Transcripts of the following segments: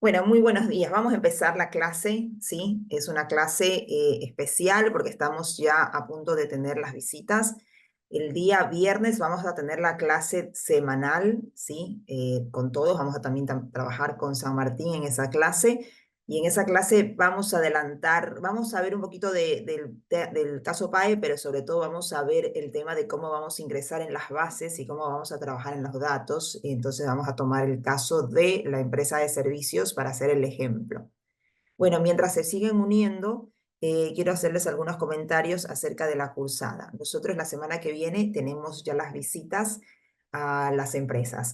Bueno, muy buenos días. Vamos a empezar la clase, ¿sí? Es una clase especial porque estamos ya a punto de tener las visitas. El día viernes vamos a tener la clase semanal, ¿sí? Con todos, vamos a también trabajar con San Martín en esa clase. Y en esa clase vamos a adelantar, vamos a ver un poquito del caso PAE, pero sobre todo vamos a ver el tema de cómo vamos a ingresar en las bases y cómo vamos a trabajar en los datos. Y entonces vamos a tomar el caso de la empresa de servicios para hacer el ejemplo. Bueno, mientras se siguen uniendo, quiero hacerles algunos comentarios acerca de la cursada. Nosotros la semana que viene tenemos ya las visitas a las empresas,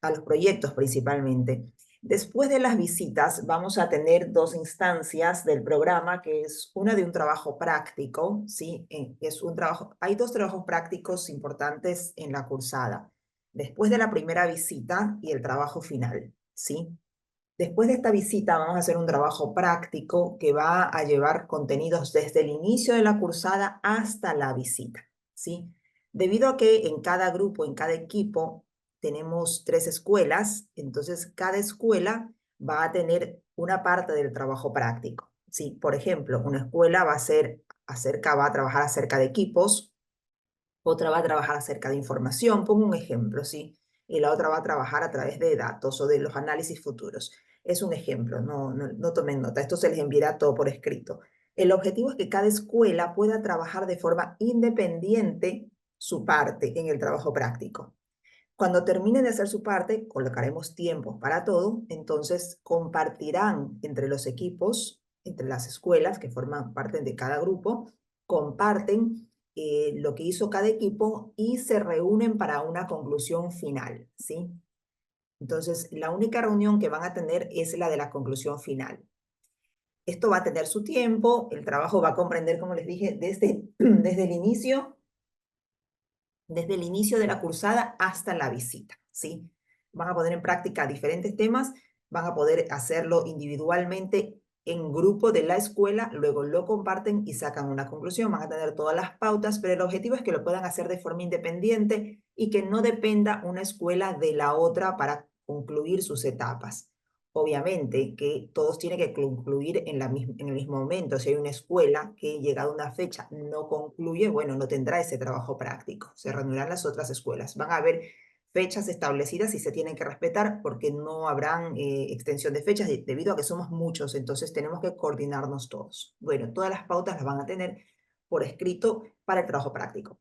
a los proyectos principalmente. Después de las visitas vamos a tener dos instancias del programa, que es una de un trabajo práctico, ¿sí? Es un trabajo, hay dos trabajos prácticos importantes en la cursada. Después de la primera visita y el trabajo final, ¿sí? Después de esta visita vamos a hacer un trabajo práctico que va a llevar contenidos desde el inicio de la cursada hasta la visita, ¿sí? Debido a que en cada grupo, en cada equipo, tenemos 3 escuelas, entonces cada escuela va a tener una parte del trabajo práctico, ¿sí? Por ejemplo, una escuela va a trabajar acerca de equipos, otra va a trabajar acerca de información, pongo un ejemplo, ¿sí? Y la otra va a trabajar a través de datos o de los análisis futuros. Es un ejemplo, no tomen nota, esto se les enviará todo por escrito. El objetivo es que cada escuela pueda trabajar de forma independiente su parte en el trabajo práctico. Cuando terminen de hacer su parte, colocaremos tiempos para todo, entonces compartirán entre los equipos, entre las escuelas que forman parte de cada grupo, comparten lo que hizo cada equipo y se reúnen para una conclusión final, ¿sí? Entonces, la única reunión que van a tener es la de la conclusión final. Esto va a tener su tiempo, el trabajo va a comprender, como les dije, desde el inicio de la cursada hasta la visita, ¿sí? Van a poner en práctica diferentes temas, van a poder hacerlo individualmente en grupo de la escuela, luego lo comparten y sacan una conclusión, van a tener todas las pautas, pero el objetivo es que lo puedan hacer de forma independiente y que no dependa una escuela de la otra para concluir sus etapas. Obviamente que todos tienen que concluir en el mismo momento. Si hay una escuela que llegado a una fecha no concluye, bueno, no tendrá ese trabajo práctico. Se reunirán las otras escuelas. Van a haber fechas establecidas y se tienen que respetar porque no habrán extensión de fechas debido a que somos muchos, entonces tenemos que coordinarnos todos. Bueno, todas las pautas las van a tener por escrito para el trabajo práctico.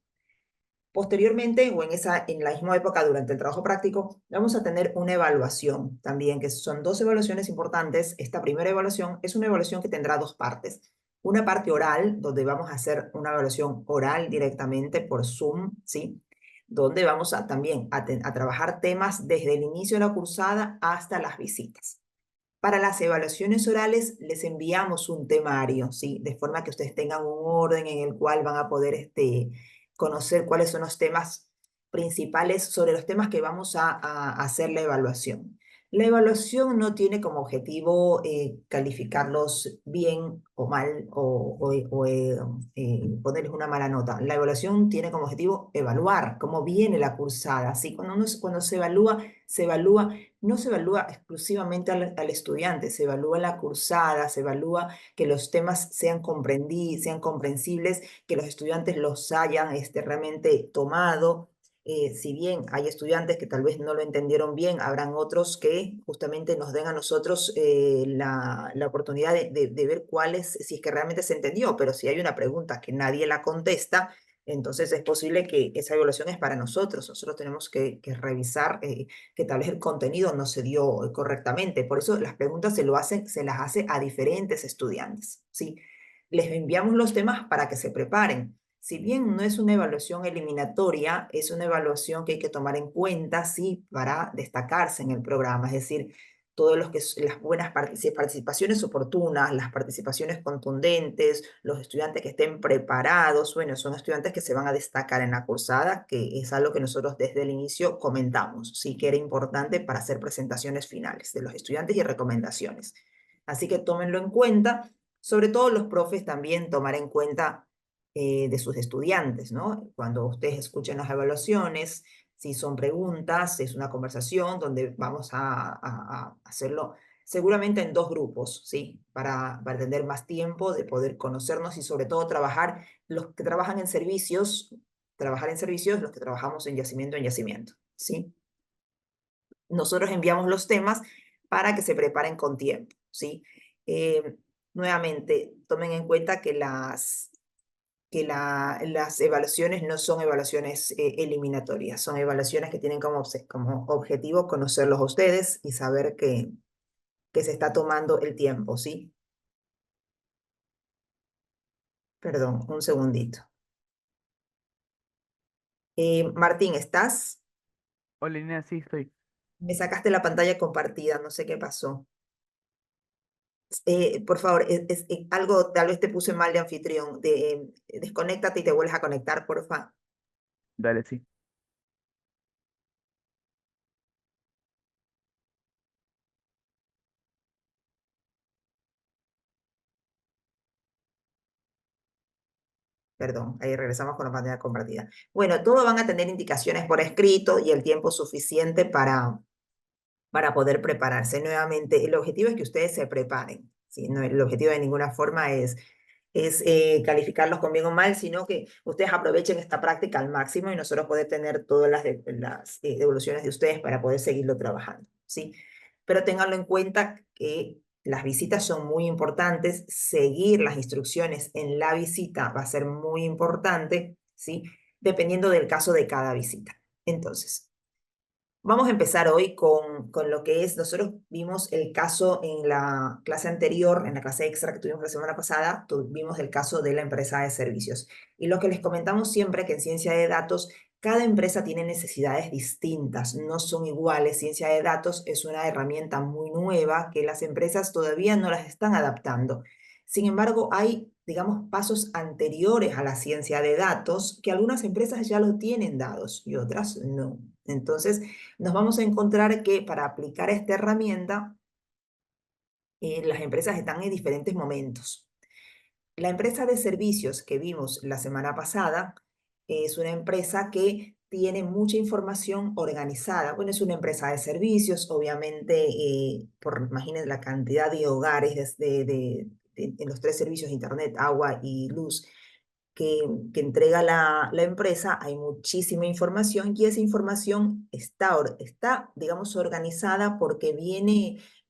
Posteriormente, o en la misma época, durante el trabajo práctico, vamos a tener una evaluación también, que son 2 evaluaciones importantes. Esta primera evaluación es una evaluación que tendrá 2 partes. Una parte oral, donde vamos a hacer una evaluación oral directamente por Zoom, ¿sí? Donde vamos también a trabajar temas desde el inicio de la cursada hasta las visitas. Para las evaluaciones orales les enviamos un temario, ¿sí? De forma que ustedes tengan un orden en el cual van a poder conocer cuáles son los temas principales sobre los temas que vamos a hacer la evaluación. La evaluación no tiene como objetivo calificarlos bien o mal o ponerles una mala nota. La evaluación tiene como objetivo evaluar cómo viene la cursada, ¿sí? Cuando se evalúa no se evalúa exclusivamente al estudiante, se evalúa la cursada, se evalúa que los temas sean sean comprensibles, que los estudiantes los hayan realmente tomado. Si bien hay estudiantes que tal vez no lo entendieron bien, habrán otros que justamente nos den a nosotros la oportunidad de ver si es que realmente se entendió, pero si hay una pregunta que nadie la contesta, entonces es posible que esa evaluación es para nosotros. Nosotros tenemos que revisar que tal vez el contenido no se dio correctamente. Por eso las preguntas se las hace a diferentes estudiantes, ¿sí? Les enviamos los temas para que se preparen. Si bien no es una evaluación eliminatoria, es una evaluación que hay que tomar en cuenta, sí, para destacarse en el programa. Es decir, todos las buenas participaciones oportunas, las participaciones contundentes, los estudiantes que estén preparados, bueno, son estudiantes que se van a destacar en la cursada, que es algo que nosotros desde el inicio comentamos, sí que era importante para hacer presentaciones finales de los estudiantes y recomendaciones. Así que tómenlo en cuenta, sobre todo los profes también tomar en cuenta de sus estudiantes, ¿no? Cuando ustedes escuchen las evaluaciones, si son preguntas, es una conversación donde vamos a hacerlo seguramente en dos grupos, ¿sí? Para tener más tiempo de poder conocernos y sobre todo trabajar, los que trabajan en servicios, trabajar en servicios, los que trabajamos en yacimiento, ¿sí? Nosotros enviamos los temas para que se preparen con tiempo, ¿sí? Eh, nuevamente, tomen en cuenta que las evaluaciones no son evaluaciones eliminatorias, son evaluaciones que tienen como objetivo conocerlos a ustedes y saber que se está tomando el tiempo, ¿sí? Perdón, un segundito. Martín, ¿estás? Hola, Lina, sí estoy. Me sacaste la pantalla compartida, no sé qué pasó. Por favor, algo tal vez te puse mal de anfitrión. Desconéctate y te vuelves a conectar, porfa. Dale, sí. Perdón, ahí regresamos con la pantalla compartida. Bueno, todos van a tener indicaciones por escrito y el tiempo suficiente para poder prepararse. Nuevamente, el objetivo es que ustedes se preparen, ¿sí? No, el objetivo de ninguna forma es calificarlos con bien o mal, sino que ustedes aprovechen esta práctica al máximo y nosotros poder tener todas las devoluciones de ustedes para poder seguirlo trabajando, ¿sí? Pero ténganlo en cuenta que las visitas son muy importantes, seguir las instrucciones en la visita va a ser muy importante, ¿sí? Dependiendo del caso de cada visita. Entonces, vamos a empezar hoy con lo que es, nosotros vimos el caso en la clase anterior, en la clase extra que tuvimos la semana pasada, vimos el caso de la empresa de servicios. Y lo que les comentamos siempre que en ciencia de datos, cada empresa tiene necesidades distintas, no son iguales. Ciencia de datos es una herramienta muy nueva que las empresas todavía no las están adaptando. Sin embargo, hay, digamos, pasos anteriores a la ciencia de datos que algunas empresas ya lo tienen dados y otras no. Entonces, nos vamos a encontrar que para aplicar esta herramienta, las empresas están en diferentes momentos. La empresa de servicios que vimos la semana pasada es una empresa que tiene mucha información organizada. Bueno, es una empresa de servicios, obviamente, imaginen la cantidad de hogares en los tres servicios, internet, agua y luz, que entrega la empresa, hay muchísima información y esa información está, digamos, organizada porque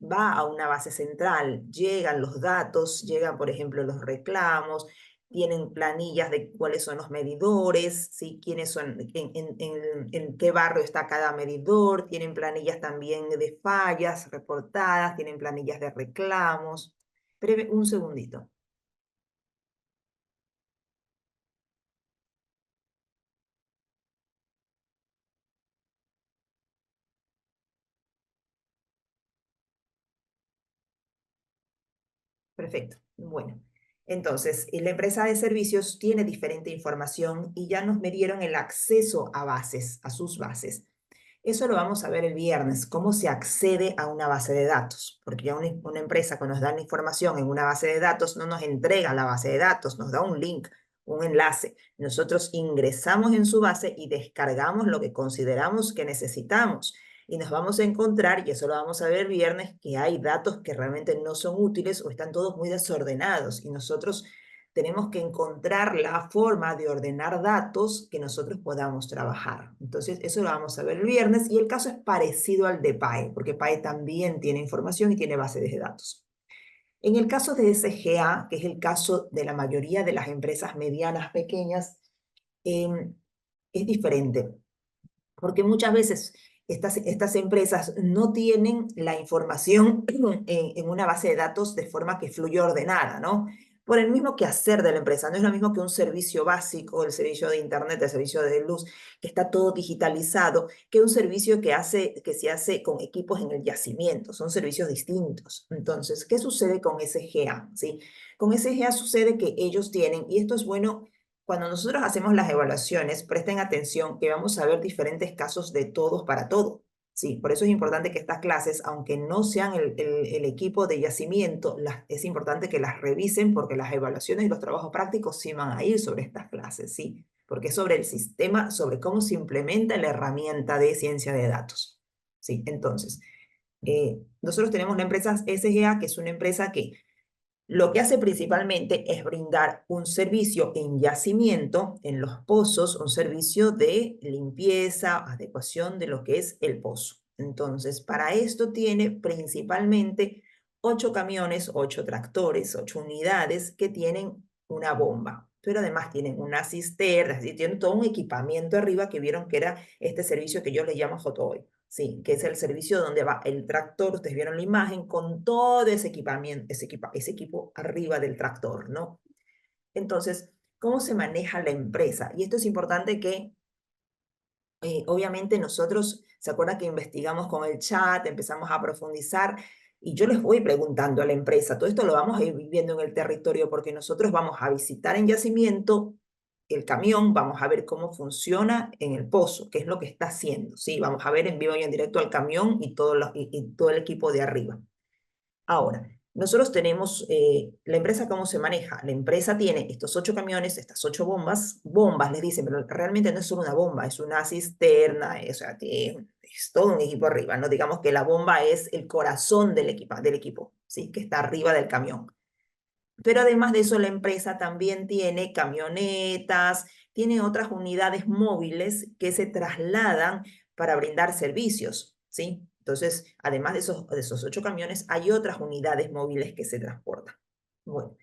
va a una base central, llegan los datos, llegan, por ejemplo, los reclamos, tienen planillas de cuáles son los medidores, ¿sí? Quiénes son, en qué barrio está cada medidor, tienen planillas también de fallas reportadas, tienen planillas de reclamos. Breve, un segundito. Perfecto. Bueno, entonces, la empresa de servicios tiene diferente información y ya nos midieron el acceso a bases, a sus bases. Eso lo vamos a ver el viernes, cómo se accede a una base de datos, porque ya una empresa que nos da la información en una base de datos no nos entrega la base de datos, nos da un link, un enlace. Nosotros ingresamos en su base y descargamos lo que consideramos que necesitamos. Y nos vamos a encontrar, y eso lo vamos a ver el viernes, que hay datos que realmente no son útiles o están todos muy desordenados. Y nosotros tenemos que encontrar la forma de ordenar datos que nosotros podamos trabajar. Entonces, eso lo vamos a ver el viernes y el caso es parecido al de PAE, porque PAE también tiene información y tiene bases de datos. En el caso de SGA, que es el caso de la mayoría de las empresas medianas, pequeñas, em, es diferente porque muchas veces estas empresas no tienen la información en una base de datos de forma que fluya ordenada, ¿no? Por el mismo quehacer de la empresa, no es lo mismo que un servicio básico, el servicio de internet, el servicio de luz, que está todo digitalizado, que un servicio que se hace con equipos en el yacimiento, son servicios distintos. Entonces, ¿qué sucede con SGA? ¿Sí? Con SGA sucede que ellos tienen, y esto es bueno cuando nosotros hacemos las evaluaciones, presten atención que vamos a ver diferentes casos de todos para todo. Sí, por eso es importante que estas clases, aunque no sean el equipo de yacimiento, es importante que las revisen porque las evaluaciones y los trabajos prácticos sí van a ir sobre estas clases, sí, porque es sobre el sistema, sobre cómo se implementa la herramienta de ciencia de datos. Sí, entonces, Nosotros tenemos la empresa SGA, que es una empresa que lo que hace principalmente es brindar un servicio en yacimiento, en los pozos, un servicio de limpieza, adecuación de lo que es el pozo. Entonces, para esto tiene principalmente 8 camiones, 8 tractores, 8 unidades que tienen una bomba, pero además tienen una cisterna, es decir, tienen todo un equipamiento arriba que vieron que era este servicio que yo le llamo Hotoy. Sí, que es el servicio donde va el tractor, ustedes vieron la imagen, con todo ese equipamiento, ese equipo arriba del tractor, ¿no? Entonces, ¿cómo se maneja la empresa? Y esto es importante que, obviamente, nosotros, ¿se acuerdan que investigamos con el chat, empezamos a profundizar? Y yo les voy preguntando a la empresa, todo esto lo vamos a ir viviendo en el territorio porque nosotros vamos a visitar en yacimiento el camión, vamos a ver cómo funciona en el pozo, qué es lo que está haciendo, ¿sí? Vamos a ver en vivo y en directo al camión y y todo el equipo de arriba. Ahora, nosotros tenemos, la empresa, ¿cómo se maneja? La empresa tiene estos 8 camiones, estas 8 bombas, les dicen, pero realmente no es solo una bomba, es una cisterna, o sea, es todo un equipo arriba, ¿no? Digamos que la bomba es el corazón del equipo, ¿sí? Que está arriba del camión. Pero además de eso, la empresa también tiene camionetas, tiene otras unidades móviles que se trasladan para brindar servicios, ¿sí? Entonces, además de esos 8 camiones, hay otras unidades móviles que se transportan. Bueno,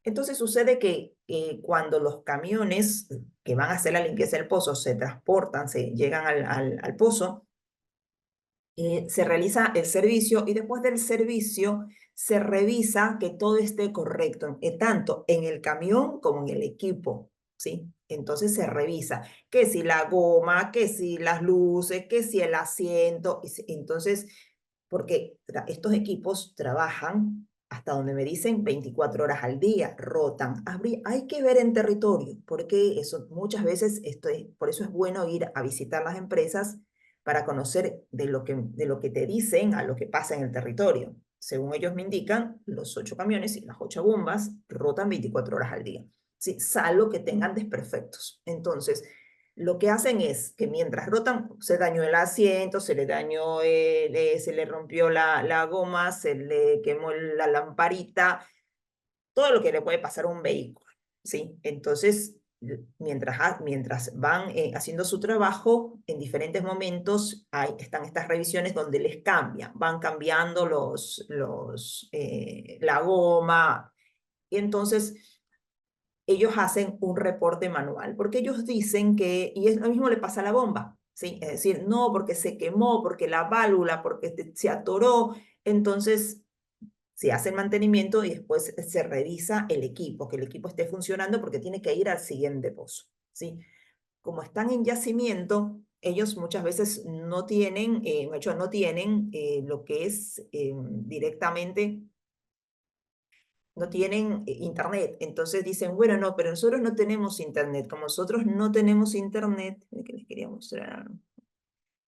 entonces sucede que cuando los camiones que van a hacer la limpieza del pozo se transportan, se llegan al pozo, se realiza el servicio y después del servicio se revisa que todo esté correcto, tanto en el camión como en el equipo, ¿sí? Entonces se revisa que si la goma, que si las luces, que si el asiento. Entonces, porque estos equipos trabajan hasta donde me dicen 24 horas al día, rotan. Hay que ver en territorio, porque eso muchas veces, por eso es bueno ir a visitar las empresas para conocer de lo que te dicen a lo que pasa en el territorio. Según ellos me indican, los 8 camiones y las 8 bombas rotan 24 horas al día, ¿sí? Salvo que tengan desperfectos. Entonces, lo que hacen es que mientras rotan, se dañó el asiento, se le dañó, se le rompió la goma, se le quemó la lamparita, todo lo que le puede pasar a un vehículo, ¿sí? Entonces, mientras van haciendo su trabajo, en diferentes momentos están estas revisiones donde les cambian, van cambiando la goma, y entonces ellos hacen un reporte manual, porque ellos dicen que, y es lo mismo le pasa a la bomba, ¿sí? Es decir, no, porque se quemó, porque la válvula, porque se atoró, entonces se hace el mantenimiento y después se revisa el equipo, que el equipo esté funcionando porque tiene que ir al siguiente pozo, ¿sí? Como están en yacimiento, ellos muchas veces no tienen, de hecho, no tienen lo que es directamente, no tienen internet. Entonces dicen, bueno, no, pero nosotros no tenemos internet. Como nosotros no tenemos internet, ¿qué les quería mostrar?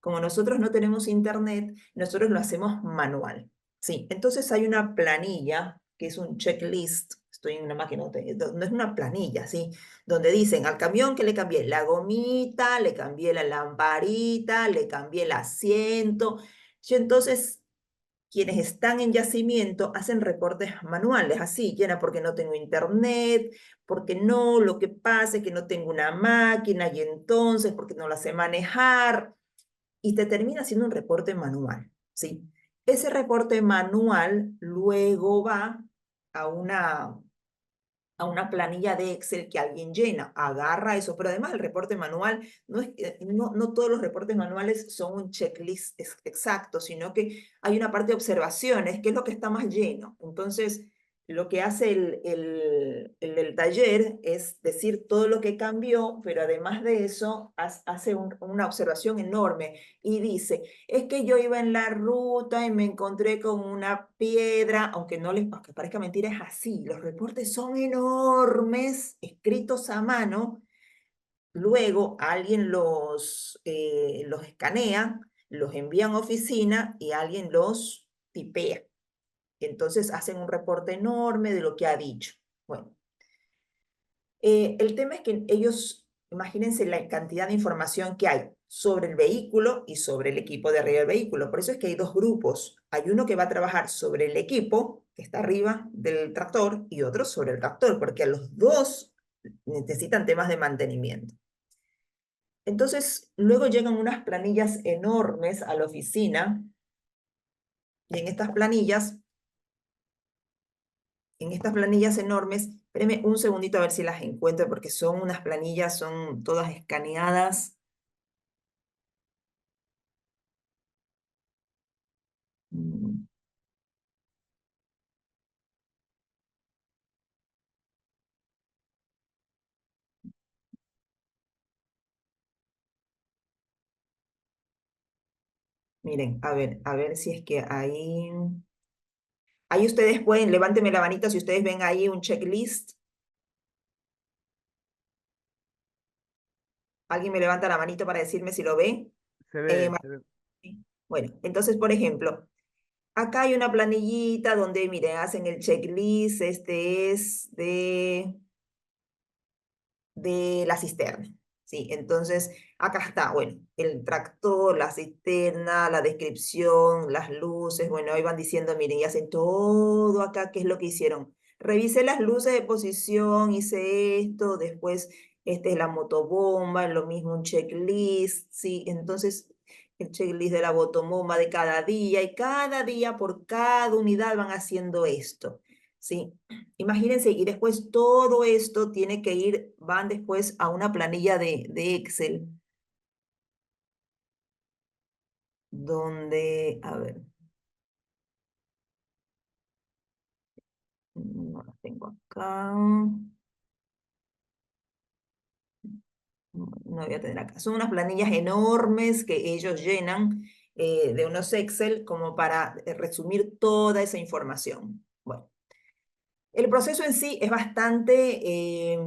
Como nosotros no tenemos internet, nosotros lo hacemos manual. Sí, entonces hay una planilla que es un checklist. Estoy en una máquina, no es una planilla, ¿sí? Donde dicen al camión que le cambié la gomita, le cambié la lamparita, le cambié el asiento. Y entonces quienes están en yacimiento hacen reportes manuales, así, llena porque no tengo internet, porque no, lo que pasa es que no tengo una máquina y entonces porque no la sé manejar y te termina haciendo un reporte manual, ¿sí? Ese reporte manual luego va a una planilla de Excel que alguien llena, agarra eso, pero además el reporte manual, no todos los reportes manuales son un checklist exacto, sino que hay una parte de observaciones, que es lo que está más lleno. Entonces, lo que hace el del taller es decir todo lo que cambió, pero además de eso hace una observación enorme y dice, es que yo iba en la ruta y me encontré con una piedra, aunque parezca mentira, es así. Los reportes son enormes, escritos a mano. Luego alguien los escanea, los envía a oficina y alguien los tipea. Entonces hacen un reporte enorme de lo que ha dicho. Bueno, el tema es que ellos, imagínense la cantidad de información que hay. sobre el vehículo y sobre el equipo de arriba del vehículo. Por eso es que hay dos grupos. Hay uno que va a trabajar sobre el equipo, que está arriba del tractor, y otro sobre el tractor, porque a los dos necesitan temas de mantenimiento. Entonces, luego llegan unas planillas enormes a la oficina, y en estas planillas enormes, espérenme un segundito a ver si las encuentro, porque son unas planillas, son todas escaneadas. Mm, Miren, a ver si es que ahí... Ahí ustedes pueden, levánteme la manita si ustedes ven ahí un checklist. ¿Alguien me levanta la manito para decirme si lo ve? Se Eh, ve, Mar- se ve. bueno, entonces, por ejemplo, acá hay una planillita donde, miren, hacen el checklist. Este es de la cisterna, ¿sí? Entonces, acá está, bueno, el tractor, la cisterna, la descripción, las luces, bueno, ahí van diciendo, miren, y hacen todo acá, ¿qué es lo que hicieron? Revisé las luces de posición, hice esto, después, esta es la motobomba, lo mismo un checklist, ¿sí? Entonces, el checklist de la motobomba de cada día, y cada día por cada unidad van haciendo esto, ¿sí? Imagínense, y después todo esto tiene que ir, van después a una planilla de Excel, donde, a ver, no la tengo acá, no voy a tener acá. Son unas planillas enormes que ellos llenan de unos Excel como para resumir toda esa información. Bueno, el proceso en sí es bastante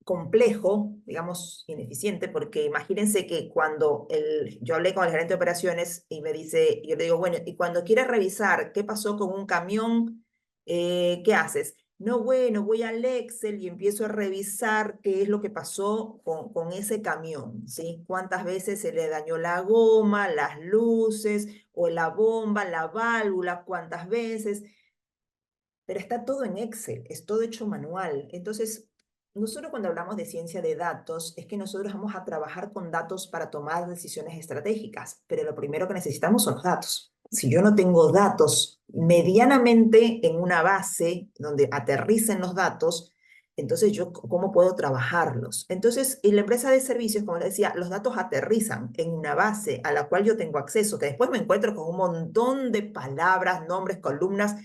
complejo, digamos, ineficiente, porque imagínense que cuando yo hablé con el gerente de operaciones y me dice, yo le digo, bueno, y cuando quieres revisar qué pasó con un camión, ¿qué haces? No, bueno, voy al Excel y empiezo a revisar qué es lo que pasó con ese camión, ¿sí? Cuántas veces se le dañó la goma, las luces, o la bomba, la válvula, cuántas veces, pero está todo en Excel, es todo hecho manual. Entonces, nosotros cuando hablamos de ciencia de datos, es que nosotros vamos a trabajar con datos para tomar decisiones estratégicas, pero lo primero que necesitamos son los datos. Si yo no tengo datos medianamente en una base donde aterricen los datos, entonces yo, ¿cómo puedo trabajarlos? Entonces, en la empresa de servicios, como les decía, los datos aterrizan en una base a la cual yo tengo acceso, que después me encuentro con un montón de palabras, nombres, columnas,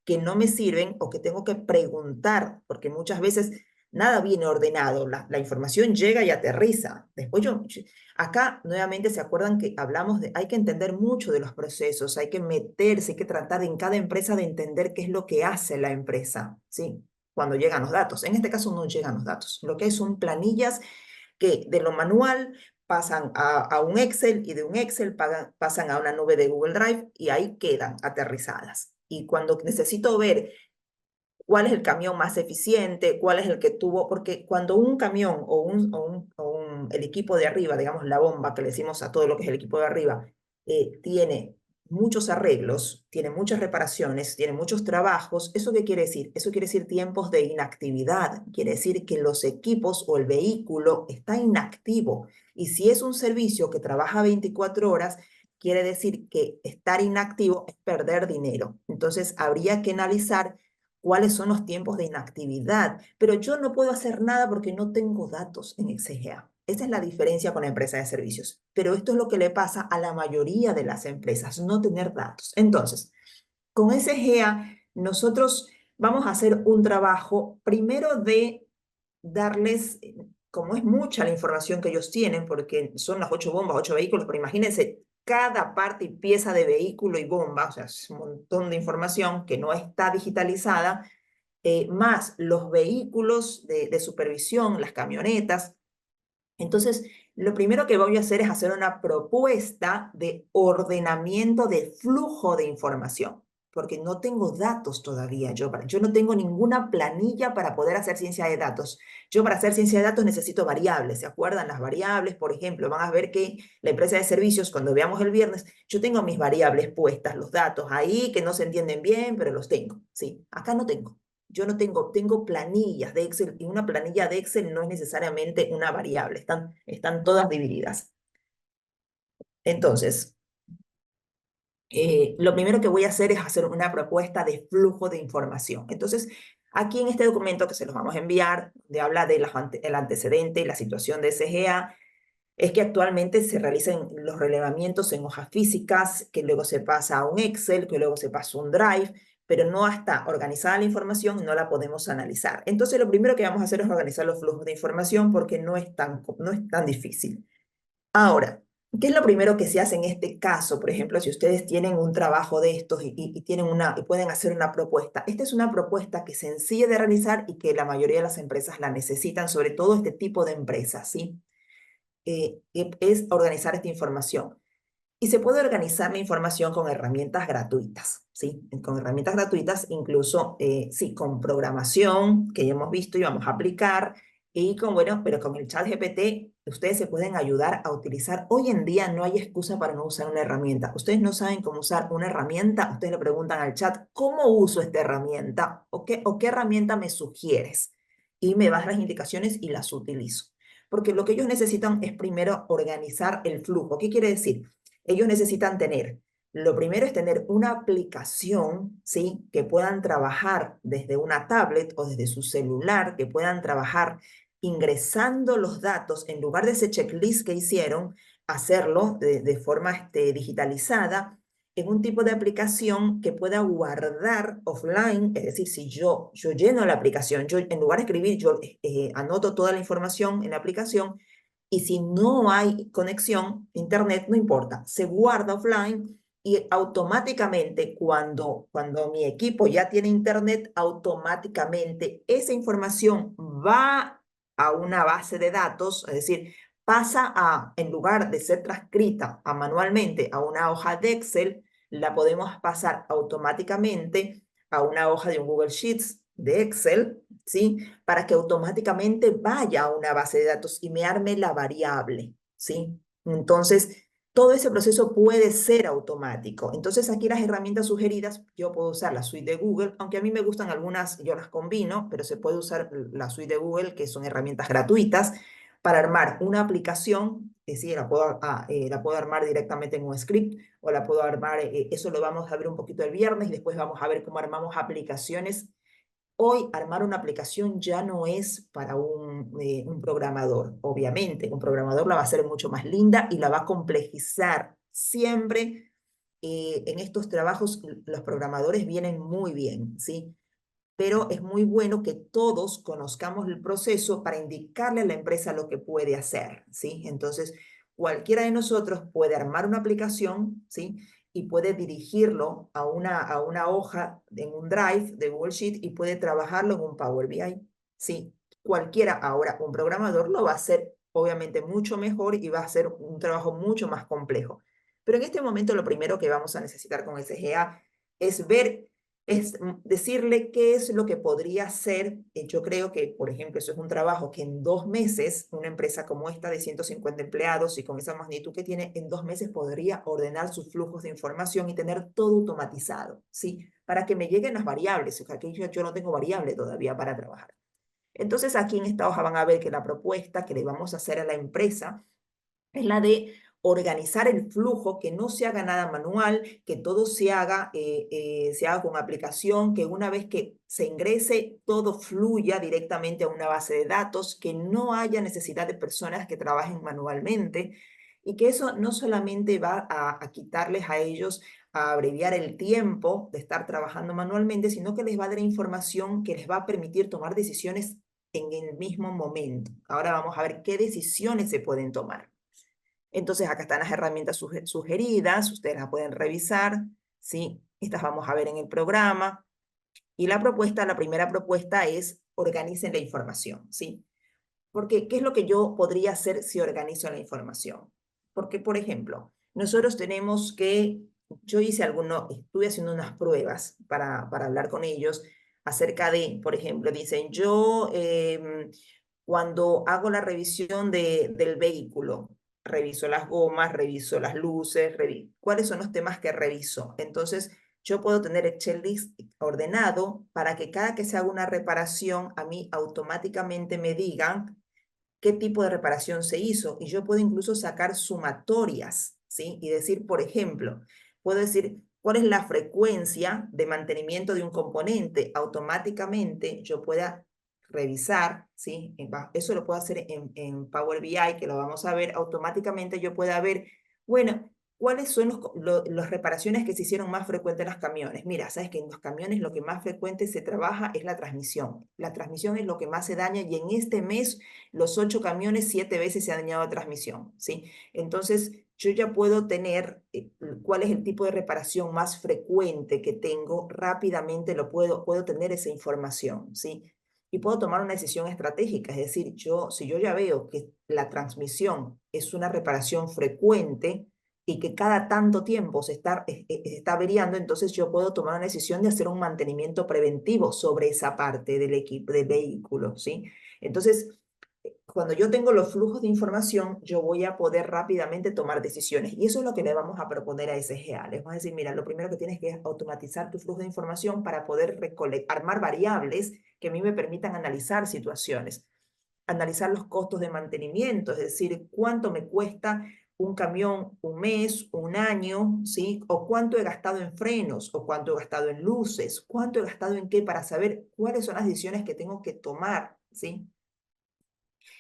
que no me sirven o que tengo que preguntar, porque muchas veces nada viene ordenado, la información llega y aterriza. Después acá nuevamente se acuerdan que hablamos de, hay que entender mucho de los procesos, hay que meterse, hay que tratar en cada empresa de entender qué es lo que hace la empresa, ¿sí? Cuando llegan los datos. En este caso no llegan los datos. Lo que hay son planillas que de lo manual pasan a un Excel y de un Excel pasan a una nube de Google Drive y ahí quedan aterrizadas. Y cuando necesito ver cuál es el camión más eficiente, cuál es el que tuvo, porque cuando un camión el equipo de arriba, digamos la bomba que le decimos a todo lo que es el equipo de arriba, tiene muchos arreglos, tiene muchas reparaciones, tiene muchos trabajos, ¿eso qué quiere decir? Eso quiere decir tiempos de inactividad, quiere decir que los equipos o el vehículo está inactivo. Y si es un servicio que trabaja 24 horas, quiere decir que estar inactivo es perder dinero. Entonces, habría que analizar cuáles son los tiempos de inactividad, pero yo no puedo hacer nada porque no tengo datos en XGA. Esa es la diferencia con la empresa de servicios, pero esto es lo que le pasa a la mayoría de las empresas, no tener datos. Entonces, con SGA nosotros vamos a hacer un trabajo primero de darles, como es mucha la información que ellos tienen, porque son las 8 bombas, 8 vehículos, pero imagínense cada parte y pieza de vehículo y bomba, o sea, es un montón de información que no está digitalizada, más los vehículos de supervisión, las camionetas. Entonces, lo primero que voy a hacer es hacer una propuesta de ordenamiento de flujo de información. porque no tengo datos todavía. Yo no tengo ninguna planilla para poder hacer ciencia de datos. Yo para hacer ciencia de datos necesito variables. ¿Se acuerdan? Las variables, por ejemplo, van a ver que la empresa de servicios, cuando veamos el viernes, yo tengo mis variables puestas, los datos ahí que no se entienden bien, pero los tengo. Sí, acá no tengo. Yo no tengo, tengo planillas de Excel y una planilla de Excel no es necesariamente una variable, están todas divididas. Entonces, lo primero que voy a hacer es hacer una propuesta de flujo de información. Entonces, aquí en este documento que se los vamos a enviar, de habla del antecedente y la situación de SGA, es que actualmente se realizan los relevamientos en hojas físicas, que luego se pasa a un Excel, que luego se pasa a un Drive, pero no está organizada la información y no la podemos analizar. Entonces, lo primero que vamos a hacer es organizar los flujos de información porque no es tan difícil. Ahora, ¿qué es lo primero que se hace en este caso? Por ejemplo, si ustedes tienen un trabajo de estos y pueden hacer una propuesta. Esta es una propuesta que es sencilla de realizar y que la mayoría de las empresas la necesitan, sobre todo este tipo de empresas, ¿sí? Es organizar esta información. Y se puede organizar la información con herramientas gratuitas, ¿sí? Con herramientas gratuitas, incluso, sí, con programación que ya hemos visto y vamos a aplicar, y con, bueno, pero con el chat GPT, ustedes se pueden ayudar a utilizar. Hoy en día no hay excusa para no usar una herramienta. Ustedes no saben cómo usar una herramienta, ustedes le preguntan al chat, ¿cómo uso esta herramienta? O qué herramienta me sugieres? Y me das las indicaciones y las utilizo. Porque lo que ellos necesitan es primero organizar el flujo. ¿Qué quiere decir? Ellos necesitan tener, lo primero es tener una aplicación, ¿sí? Que puedan trabajar desde una tablet o desde su celular, que puedan trabajar ingresando los datos en lugar de ese checklist que hicieron, hacerlo de forma digitalizada en un tipo de aplicación que pueda guardar offline, es decir, si yo lleno la aplicación, yo en lugar de escribir, yo anoto toda la información en la aplicación y si no hay conexión, internet, no importa, se guarda offline y automáticamente cuando mi equipo ya tiene internet, automáticamente esa información va a una base de datos, es decir, pasa a, en lugar de ser transcrita manualmente a una hoja de Excel, la podemos pasar automáticamente a una hoja de un Google Sheets de Excel, ¿sí? Para que automáticamente vaya a una base de datos y me arme la variable, ¿sí? Entonces, todo ese proceso puede ser automático. Entonces, aquí las herramientas sugeridas, yo puedo usar la suite de Google, aunque a mí me gustan algunas, yo las combino, pero se puede usar la suite de Google, que son herramientas gratuitas, para armar una aplicación, es decir, la puedo armar directamente en un script o la puedo armar, eso lo vamos a ver un poquito el viernes y después vamos a ver cómo armamos aplicaciones. Hoy armar una aplicación ya no es para un programador, obviamente. Un programador la va a hacer mucho más linda y la va a complejizar. Siempre en estos trabajos los programadores vienen muy bien, ¿sí? Pero es muy bueno que todos conozcamos el proceso para indicarle a la empresa lo que puede hacer, ¿sí? Entonces, cualquiera de nosotros puede armar una aplicación, ¿sí? Y puede dirigirlo a una hoja en un Drive de Google Sheet y puede trabajarlo en un Power BI, ¿sí? Cualquiera, ahora un programador lo va a hacer obviamente mucho mejor y va a hacer un trabajo mucho más complejo. Pero en este momento lo primero que vamos a necesitar con SGA es ver decirle qué es lo que podría hacer. Yo creo que, por ejemplo, eso es un trabajo que en 2 meses, una empresa como esta de 150 empleados y con esa magnitud que tiene, en 2 meses podría ordenar sus flujos de información y tener todo automatizado, ¿sí? Para que me lleguen las variables, o sea, que yo no tengo variable todavía para trabajar. Entonces, aquí en esta hoja van a ver que la propuesta que le vamos a hacer a la empresa es la de organizar el flujo, que no se haga nada manual, que todo se haga con aplicación, que una vez que se ingrese, todo fluya directamente a una base de datos, que no haya necesidad de personas que trabajen manualmente y que eso no solamente va a quitarles a ellos, a abreviar el tiempo de estar trabajando manualmente, sino que les va a dar información que les va a permitir tomar decisiones en el mismo momento. Ahora vamos a ver qué decisiones se pueden tomar. Entonces, acá están las herramientas sugeridas, ustedes las pueden revisar, ¿sí? Estas vamos a ver en el programa. Y la primera propuesta es organicen la información, ¿sí? Porque, ¿qué es lo que yo podría hacer si organizo la información? Porque, por ejemplo, nosotros tenemos que yo estuve haciendo unas pruebas para hablar con ellos acerca de, por ejemplo, dicen, yo cuando hago la revisión del vehículo, reviso las gomas, reviso las luces, cuáles son los temas que reviso. Entonces, yo puedo tener el checklist ordenado para que cada que se haga una reparación, a mí automáticamente me digan qué tipo de reparación se hizo. Y yo puedo incluso sacar sumatorias, ¿sí? Y decir, por ejemplo, puedo decir cuál es la frecuencia de mantenimiento de un componente. Automáticamente yo pueda revisar, ¿sí? Eso lo puedo hacer en Power BI, que lo vamos a ver. Automáticamente yo pueda ver, bueno, ¿cuáles son las reparaciones que se hicieron más frecuentes en los camiones? Mira, sabes que en los camiones lo que más frecuente se trabaja es la transmisión. La transmisión es lo que más se daña y en este mes los 8 camiones 7 veces se ha dañado la transmisión, ¿sí? Entonces, yo ya puedo tener cuál es el tipo de reparación más frecuente que tengo, rápidamente puedo tener esa información, ¿sí? Y puedo tomar una decisión estratégica, es decir, si yo ya veo que la transmisión es una reparación frecuente y que cada tanto tiempo está averiando, entonces yo puedo tomar una decisión de hacer un mantenimiento preventivo sobre esa parte del equipo, del vehículo, ¿sí? Entonces, cuando yo tengo los flujos de información, yo voy a poder rápidamente tomar decisiones. Y eso es lo que le vamos a proponer a SGA. Les vamos a decir, mira, lo primero que tienes que es automatizar tu flujo de información para poder armar variables que a mí me permitan analizar situaciones, analizar los costos de mantenimiento, es decir, cuánto me cuesta un camión un mes, un año, ¿sí? O cuánto he gastado en frenos, o cuánto he gastado en luces, cuánto he gastado en qué, para saber cuáles son las decisiones que tengo que tomar, ¿sí?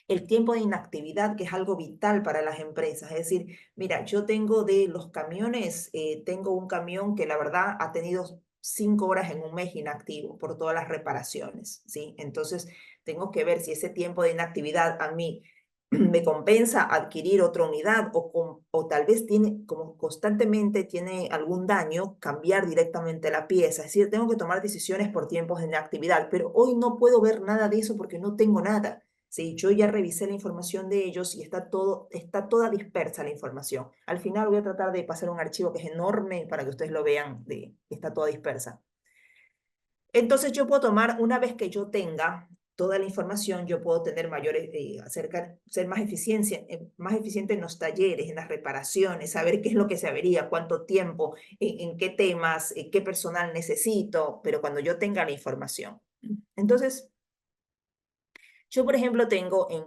El tiempo de inactividad, que es algo vital para las empresas. Es decir, mira, yo tengo de los camiones, tengo un camión que la verdad ha tenido 5 horas en un mes inactivo por todas las reparaciones, ¿sí? Entonces, tengo que ver si ese tiempo de inactividad a mí me compensa adquirir otra unidad o tal vez tiene, como constantemente tiene algún daño, cambiar directamente la pieza. Es decir, tengo que tomar decisiones por tiempos de inactividad, pero hoy no puedo ver nada de eso porque no tengo nada. Sí, yo ya revisé la información de ellos y está toda dispersa la información. Al final voy a tratar de pasar un archivo que es enorme para que ustedes lo vean, está toda dispersa. Entonces yo puedo tomar, una vez que yo tenga toda la información, yo puedo tener ser más eficiente en los talleres, en las reparaciones, saber qué es lo que se avería, cuánto tiempo, en qué temas, qué personal necesito, pero cuando yo tenga la información. Entonces, yo, por ejemplo,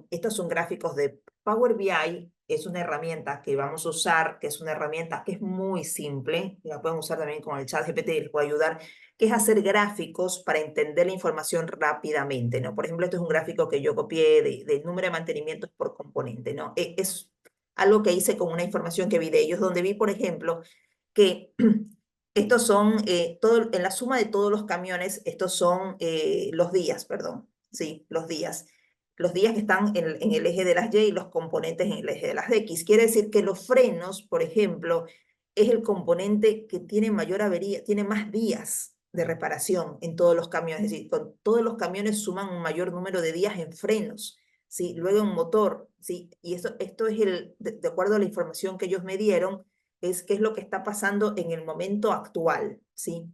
estos son gráficos de Power BI, es una herramienta que vamos a usar, que es una herramienta que es muy simple, la pueden usar también con el chat GPT y les puede ayudar, que es hacer gráficos para entender la información rápidamente, ¿no? Por ejemplo, esto es un gráfico que yo copié del número de mantenimientos por componente, ¿no? Es algo que hice con una información que vi de ellos, donde vi, por ejemplo, que estos son, en la suma de todos los camiones, estos son los días, perdón, sí, los días. Los días que están en el eje de las Y y los componentes en el eje de las X. Quiere decir que los frenos, por ejemplo, es el componente que tiene mayor avería, tiene más días de reparación en todos los camiones. Es decir, con todos los camiones suman un mayor número de días en frenos, ¿sí? Luego en motor, ¿sí? Y esto es de acuerdo a la información que ellos me dieron, es qué es lo que está pasando en el momento actual, ¿sí?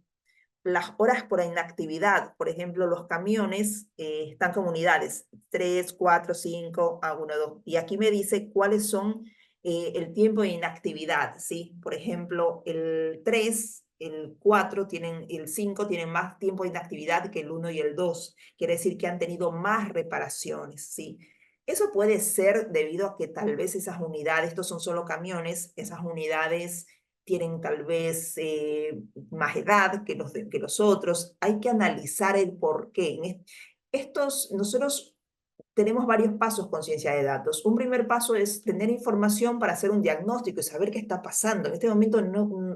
Las horas por inactividad, por ejemplo, los camiones están con unidades, 3, 4, 5, a 1, 2. Y aquí me dice cuáles son el tiempo de inactividad, ¿sí? Por ejemplo, el 3, el 4, el 5 tienen más tiempo de inactividad que el 1 y el 2. Quiere decir que han tenido más reparaciones, ¿sí? Eso puede ser debido a que tal vez esas unidades, estos son solo camiones, esas unidades tienen tal vez más edad que los otros. Hay que analizar el por qué. Nosotros tenemos varios pasos con ciencia de datos. Un primer paso es tener información para hacer un diagnóstico y saber qué está pasando. En este momento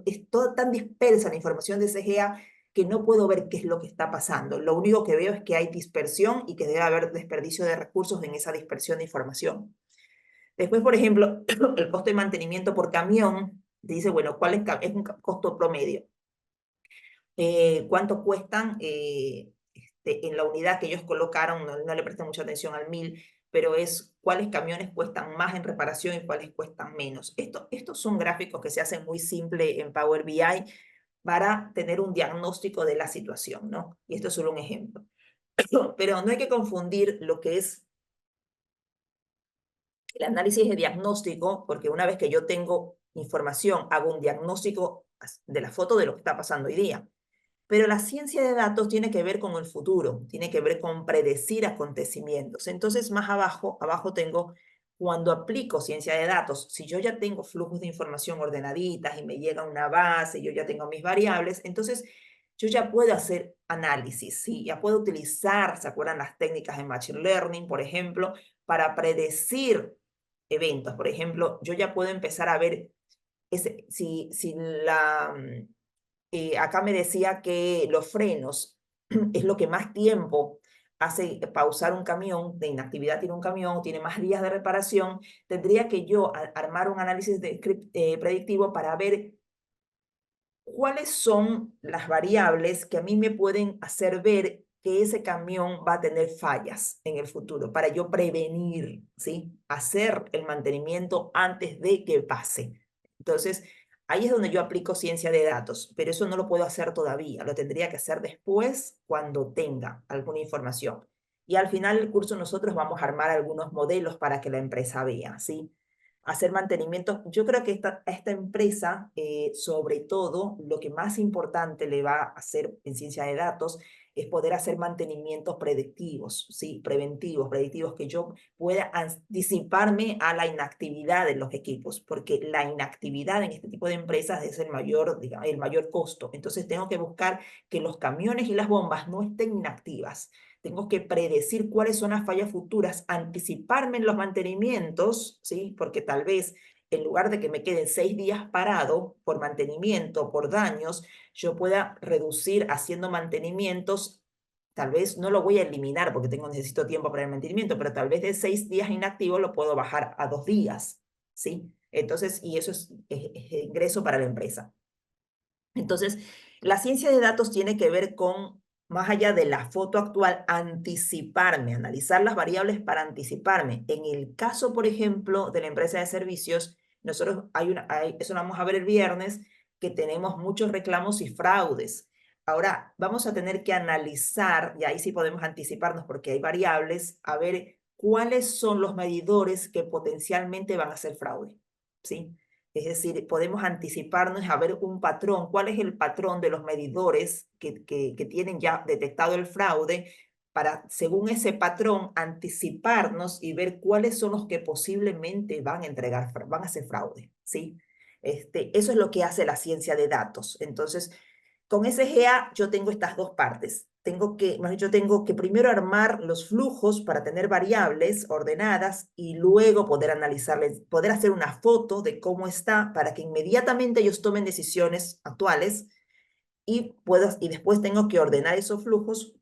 es toda tan dispersa la información de CGA que no puedo ver qué es lo que está pasando. Lo único que veo es que hay dispersión y que debe haber desperdicio de recursos en esa dispersión de información. Después, por ejemplo, el costo de mantenimiento por camión, te dice, bueno, ¿cuál es un costo promedio? ¿Cuánto cuestan en la unidad que ellos colocaron? No le presté mucha atención al 1000, pero es cuáles camiones cuestan más en reparación y cuáles cuestan menos. Estos son gráficos que se hacen muy simple en Power BI para tener un diagnóstico de la situación, ¿no? Y esto es solo un ejemplo. Pero no hay que confundir lo que es el análisis de diagnóstico, porque una vez que yo tengo información, hago un diagnóstico de la foto de lo que está pasando hoy día. Pero la ciencia de datos tiene que ver con el futuro, tiene que ver con predecir acontecimientos. Entonces, más abajo tengo, cuando aplico ciencia de datos, si yo ya tengo flujos de información ordenaditas y me llega una base, yo ya tengo mis variables, entonces yo ya puedo hacer análisis, ¿sí? Ya puedo utilizar, ¿se acuerdan las técnicas de Machine Learning, por ejemplo, para predecir eventos? Por ejemplo, yo ya puedo empezar a ver si acá me decía que los frenos es lo que más tiempo hace pausar un camión, de inactividad tiene un camión, tiene más días de reparación, tendría que yo armar un análisis de predictivo para ver cuáles son las variables que a mí me pueden hacer ver que ese camión va a tener fallas en el futuro, para yo prevenir, ¿sí? Hacer el mantenimiento antes de que pase. Entonces, ahí es donde yo aplico ciencia de datos, pero eso no lo puedo hacer todavía, lo tendría que hacer después cuando tenga alguna información. Y al final del curso nosotros vamos a armar algunos modelos para que la empresa vea, ¿sí? Hacer mantenimiento. Yo creo que a esta empresa, sobre todo, lo que más importante le va a hacer en ciencia de datos es poder hacer mantenimientos predictivos, ¿sí? Predictivos, que yo pueda anticiparme a la inactividad de los equipos, porque la inactividad en este tipo de empresas es el mayor, digamos, el mayor costo. Entonces tengo que buscar que los camiones y las bombas no estén inactivas. Tengo que predecir cuáles son las fallas futuras, anticiparme en los mantenimientos, ¿sí? Porque tal vez en lugar de que me queden 6 días parado por mantenimiento, por daños, yo pueda reducir haciendo mantenimientos. Tal vez no lo voy a eliminar porque necesito tiempo para el mantenimiento, pero tal vez de 6 días inactivo lo puedo bajar a 2 días, ¿sí? Entonces, y eso es ingreso para la empresa. Entonces, la ciencia de datos tiene que ver con, más allá de la foto actual, anticiparme, analizar las variables para anticiparme. En el caso, por ejemplo, de la empresa de servicios, nosotros eso lo vamos a ver el viernes, que tenemos muchos reclamos y fraudes. Ahora, vamos a tener que analizar, y ahí sí podemos anticiparnos porque hay variables, a ver cuáles son los medidores que potencialmente van a ser fraude, ¿sí? Es decir, podemos anticiparnos a ver un patrón, cuál es el patrón de los medidores que tienen ya detectado el fraude, para, según ese patrón, anticiparnos y ver cuáles son los que posiblemente van a van a hacer fraude, ¿sí? Eso es lo que hace la ciencia de datos. Entonces, con SGA yo tengo estas dos partes. Yo tengo que primero armar los flujos para tener variables ordenadas y luego poder analizarles, poder hacer una foto de cómo está para que inmediatamente ellos tomen decisiones actuales y después tengo que ordenar esos flujos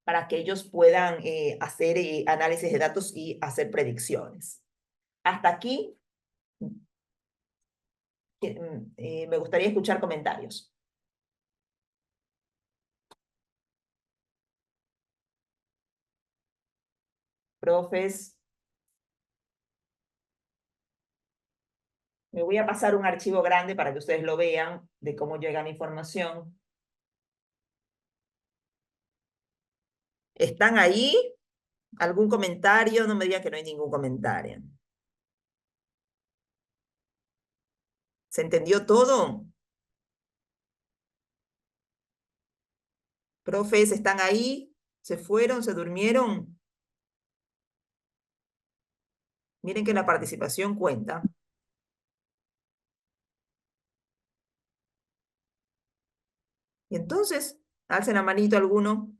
para que ellos puedan hacer análisis de datos y hacer predicciones. Hasta aquí me gustaría escuchar comentarios. Profes, me voy a pasar un archivo grande para que ustedes lo vean de cómo llega la información. ¿Están ahí? ¿Algún comentario? No me digan que no hay ningún comentario. ¿Se entendió todo? Profes, ¿están ahí? ¿Se fueron? ¿Se durmieron? Miren que la participación cuenta. Y entonces, alcen la manito alguno.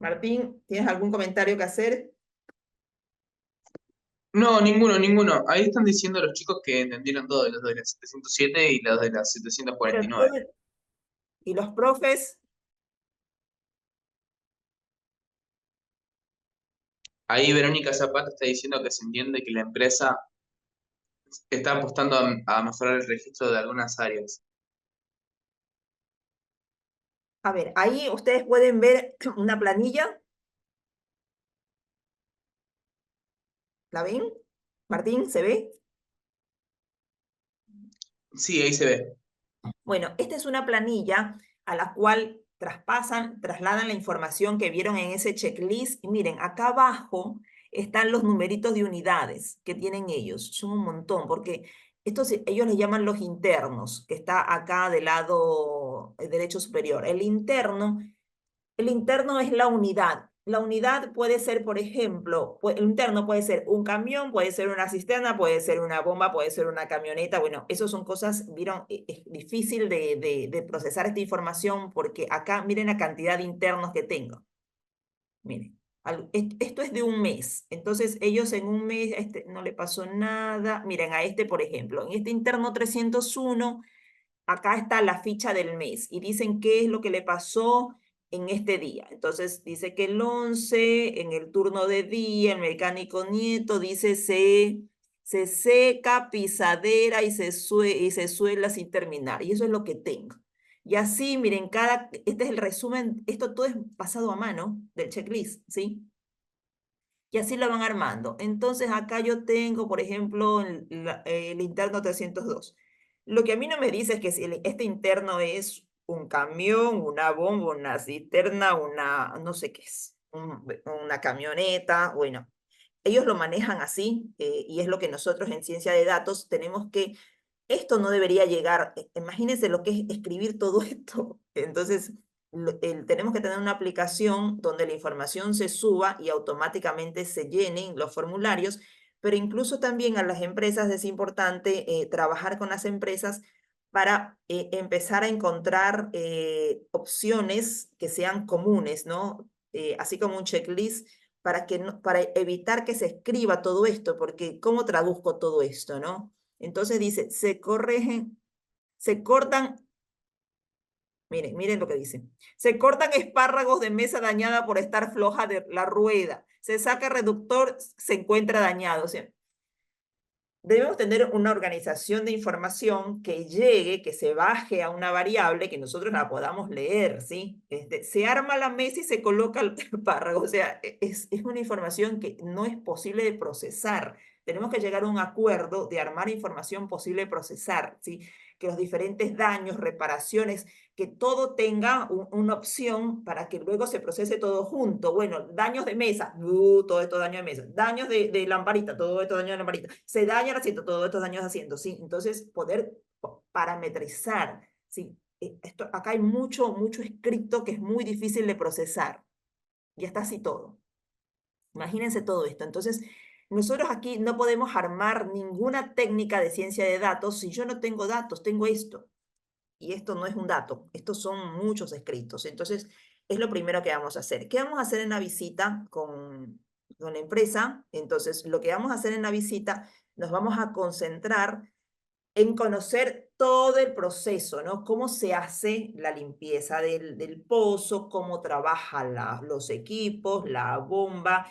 Martín, ¿tienes algún comentario que hacer? No, ninguno, ninguno. Ahí están diciendo los chicos que entendieron todo, los de la 707 y los de la Pero 749. ¿y los profes? Ahí Verónica Zapata está diciendo que se entiende que la empresa está apostando a mejorar el registro de algunas áreas. A ver, ahí ustedes pueden ver una planilla. ¿La ven? Martín, ¿se ve? Sí, ahí se ve. Bueno, esta es una planilla a la cual trasladan la información que vieron en ese checklist. Y miren, acá abajo están los numeritos de unidades que tienen ellos. Son un montón, porque ellos les llaman los internos, que está acá del lado derecho superior. El interno es la unidad. La unidad puede ser, por ejemplo, el interno puede ser un camión, puede ser una cisterna, puede ser una bomba, puede ser una camioneta. Bueno, eso son cosas, vieron, es difícil de procesar esta información porque acá miren la cantidad de internos que tengo. Miren, esto es de un mes. Entonces, ellos en un mes, no le pasó nada. Miren, a este, por ejemplo, en este interno 301 acá está la ficha del mes y dicen qué es lo que le pasó en este día. Entonces dice que el 11, en el turno de día, el mecánico Nieto dice se seca, pisadera y se suela sin terminar. Y eso es lo que tengo. Y así, miren, este es el resumen, esto todo es pasado a mano del checklist, ¿sí? Y así lo van armando. Entonces acá yo tengo, por ejemplo, el interno 302. Lo que a mí no me dice es que si este interno es un camión, una bomba, una cisterna, no sé qué es, una camioneta, bueno, ellos lo manejan así y es lo que nosotros en ciencia de datos tenemos que, esto no debería llegar, imagínense lo que es escribir todo esto. Entonces, tenemos que tener una aplicación donde la información se suba y automáticamente se llenen los formularios, pero incluso también a las empresas es importante trabajar con las empresas para empezar a encontrar opciones que sean comunes, ¿no? Así como un checklist para evitar que se escriba todo esto, porque ¿cómo traduzco todo esto, no? Entonces dice, se cortan, miren lo que dice, se cortan espárragos de mesa dañada por estar floja de la rueda, se saca reductor, se encuentra dañado. O sea, debemos tener una organización de información que llegue, que se baje a una variable, que nosotros la podamos leer, ¿sí? Se arma la mesa y se coloca el párrafo. O sea, es una información que no es posible de procesar. Tenemos que llegar a un acuerdo de armar información posible de procesar, ¿sí? Que los diferentes daños, reparaciones, que todo tenga una opción para que luego se procese todo junto. Bueno, daños de mesa, todo esto daño de mesa. Daños de lamparita, todo esto daño de lamparita. Se daña el asiento, todo esto daños de asiento, ¿sí? Entonces, poder parametrizar, ¿sí? Acá hay mucho escrito que es muy difícil de procesar. Ya está así todo. Imagínense todo esto. Entonces, nosotros aquí no podemos armar ninguna técnica de ciencia de datos si yo no tengo datos, tengo esto y esto no es un dato, estos son muchos escritos. Entonces, es lo primero que vamos a hacer. ¿Qué vamos a hacer en la visita con la empresa? Entonces, lo que vamos a hacer en la visita, nos vamos a concentrar en conocer todo el proceso, ¿no? Cómo se hace la limpieza del pozo, cómo trabajan los equipos, la bomba,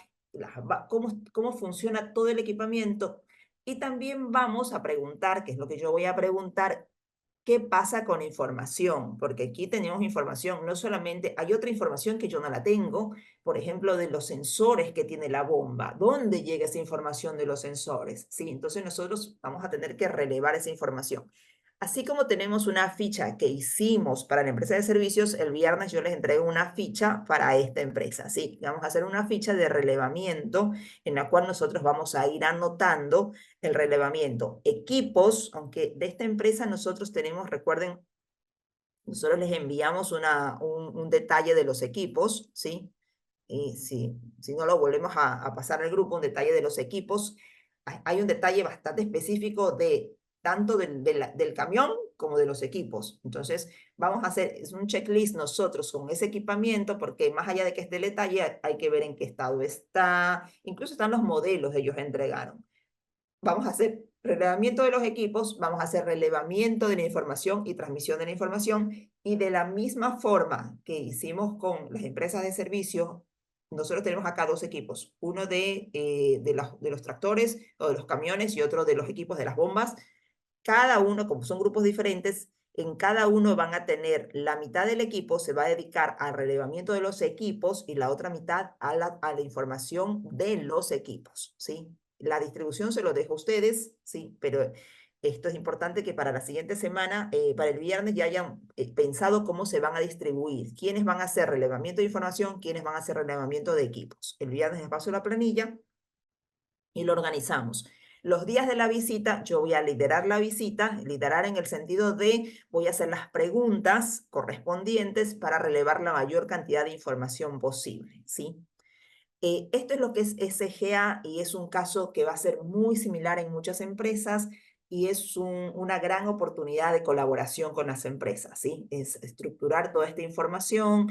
cómo funciona todo el equipamiento. Y también vamos a preguntar, que es lo que yo voy a preguntar, ¿qué pasa con información? Porque aquí tenemos información, no solamente, hay otra información que yo no la tengo, por ejemplo, de los sensores que tiene la bomba. ¿Dónde llega esa información de los sensores? Sí, entonces nosotros vamos a tener que relevar esa información. Así como tenemos una ficha que hicimos para la empresa de servicios, el viernes yo les entrego una ficha para esta empresa. Sí, vamos a hacer una ficha de relevamiento en la cual nosotros vamos a ir anotando el relevamiento. Equipos, aunque de esta empresa nosotros tenemos, recuerden, nosotros les enviamos un detalle de los equipos, ¿sí? Y si no lo volvemos a pasar al grupo, un detalle de los equipos, hay un detalle bastante específico de tanto del camión como de los equipos. Entonces, vamos a hacer es un checklist nosotros con ese equipamiento, porque más allá de que esté el detalle, hay que ver en qué estado está, incluso están los modelos, ellos entregaron. Vamos a hacer relevamiento de los equipos, vamos a hacer relevamiento de la información y transmisión de la información, y de la misma forma que hicimos con las empresas de servicios, nosotros tenemos acá dos equipos, uno de los tractores o de los camiones y otro de los equipos de las bombas. Cada uno, como son grupos diferentes, en cada uno van a tener la mitad del equipo se va a dedicar al relevamiento de los equipos y la otra mitad a la información de los equipos, ¿sí? La distribución se lo dejo a ustedes, ¿sí? Pero esto es importante que para la siguiente semana, para el viernes, ya hayan pensado cómo se van a distribuir, quiénes van a hacer relevamiento de información, quiénes van a hacer relevamiento de equipos. El viernes les paso la planilla y lo organizamos. Los días de la visita, yo voy a liderar la visita, liderar en el sentido de voy a hacer las preguntas correspondientes para relevar la mayor cantidad de información posible, ¿sí? Esto es lo que es SGA y es un caso que va a ser muy similar en muchas empresas y es una gran oportunidad de colaboración con las empresas, ¿sí? Es estructurar toda esta información,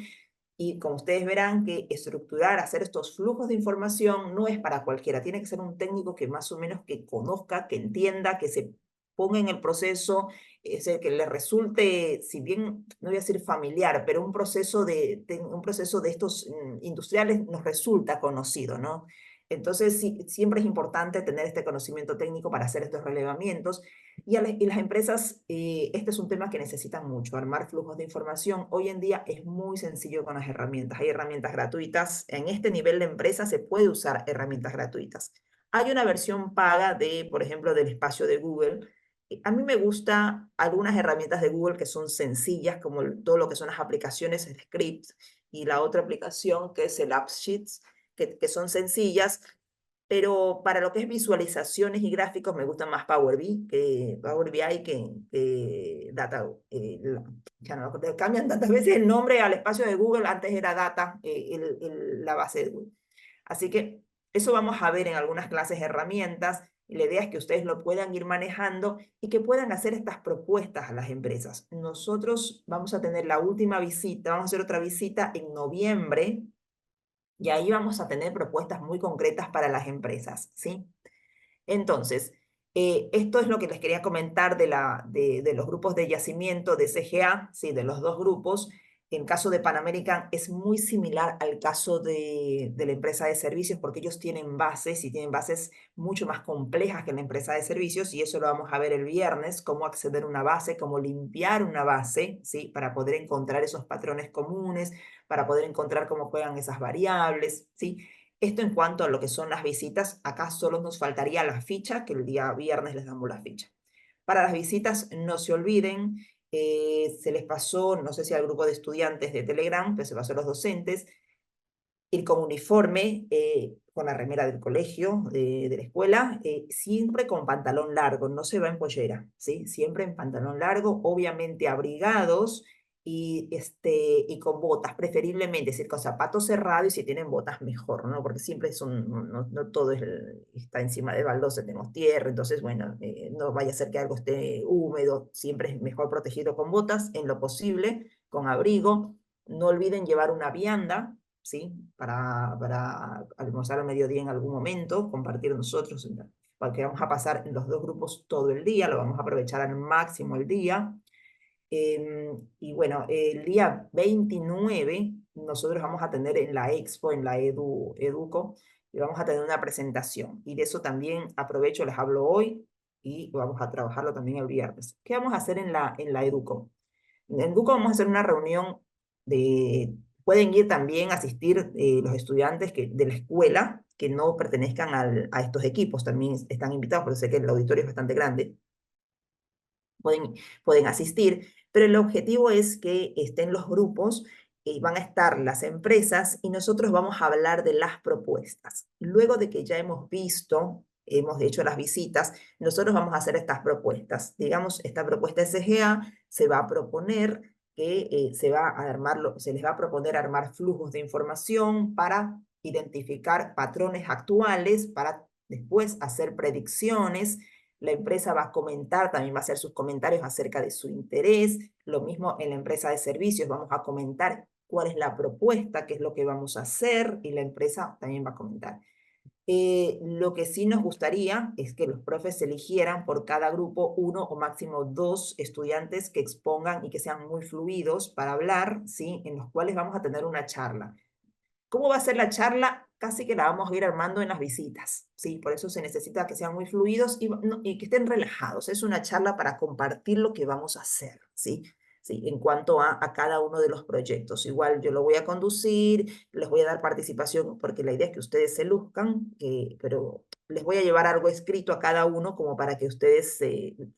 y como ustedes verán que estructurar, hacer estos flujos de información no es para cualquiera. Tiene que ser un técnico que más o menos que conozca, que entienda, que se ponga en el proceso, es el que le resulte, si bien no voy a decir familiar, pero un proceso un proceso de estos industriales nos resulta conocido, ¿no? Entonces, sí, siempre es importante tener este conocimiento técnico para hacer estos relevamientos y las empresas, este es un tema que necesitan mucho, armar flujos de información. Hoy en día es muy sencillo con las herramientas. Hay herramientas gratuitas. En este nivel de empresa se puede usar herramientas gratuitas. Hay una versión paga de, por ejemplo, del espacio de Google. A mí me gusta algunas herramientas de Google que son sencillas, como todo lo que son las aplicaciones, el script, y la otra aplicación que es el AppSheets, que son sencillas, pero para lo que es visualizaciones y gráficos me gusta más Power BI que Data. Ya no, le cambian tantas veces el nombre al espacio de Google, antes era Data, la base de Google. Así que eso vamos a ver en algunas clases herramientas. Y la idea es que ustedes lo puedan ir manejando y que puedan hacer estas propuestas a las empresas. Nosotros vamos a tener la última visita, vamos a hacer otra visita en noviembre, y ahí vamos a tener propuestas muy concretas para las empresas, ¿sí? Entonces, esto es lo que les quería comentar de los grupos de yacimiento de CGA, ¿sí? De los dos grupos. En caso de Pan American es muy similar al caso de la empresa de servicios porque ellos tienen bases y tienen bases mucho más complejas que la empresa de servicios y eso lo vamos a ver el viernes, cómo acceder a una base, cómo limpiar una base, ¿sí? Para poder encontrar esos patrones comunes, para poder encontrar cómo juegan esas variables, ¿sí? Esto en cuanto a lo que son las visitas, acá solo nos faltaría la ficha, que el día viernes les damos la ficha. Para las visitas, no se olviden, se les pasó, no sé si al grupo de estudiantes de Telegram, pero se pasó a los docentes, ir con uniforme, con la remera del colegio, de la escuela, siempre con pantalón largo, no se va en pollera, ¿sí? Siempre en pantalón largo, obviamente abrigados y con botas, preferiblemente, es decir, con zapatos cerrados y si tienen botas mejor, ¿no? Porque siempre no todo está encima de baldosa, tenemos tierra, entonces, bueno, no vaya a ser que algo esté húmedo, siempre es mejor protegido con botas, en lo posible, con abrigo. No olviden llevar una vianda, ¿sí? Para almorzar al mediodía en algún momento, compartir nosotros, porque vamos a pasar en los dos grupos todo el día, lo vamos a aprovechar al máximo el día. Y bueno, el día 29 nosotros vamos a tener en la expo, en la Educo, y vamos a tener una presentación. Y de eso también aprovecho, les hablo hoy y vamos a trabajarlo también el viernes. ¿Qué vamos a hacer en la Educo? En Educo vamos a hacer una reunión pueden ir también a asistir los estudiantes de la escuela que no pertenezcan a estos equipos, también están invitados, porque sé que el auditorio es bastante grande, pueden asistir, pero el objetivo es que estén los grupos, van a estar las empresas y nosotros vamos a hablar de las propuestas. Luego de que ya hemos visto, hemos hecho las visitas, nosotros vamos a hacer estas propuestas. Digamos, esta propuesta SGA se va a proponer que se les va a proponer armar flujos de información para identificar patrones actuales, para después hacer predicciones. La empresa va a comentar, también va a hacer sus comentarios acerca de su interés. Lo mismo en la empresa de servicios, vamos a comentar cuál es la propuesta, qué es lo que vamos a hacer, y la empresa también va a comentar. Lo que sí nos gustaría es que los profes eligieran por cada grupo uno o máximo dos estudiantes que expongan y que sean muy fluidos para hablar, ¿sí? En los cuales vamos a tener una charla. ¿Cómo va a ser la charla? Casi que la vamos a ir armando en las visitas, ¿sí? Por eso se necesita que sean muy fluidos y que estén relajados. Es una charla para compartir lo que vamos a hacer, ¿sí? Sí, en cuanto a cada uno de los proyectos. Igual yo lo voy a conducir, les voy a dar participación, porque la idea es que ustedes se luzcan, pero les voy a llevar algo escrito a cada uno como para que ustedes,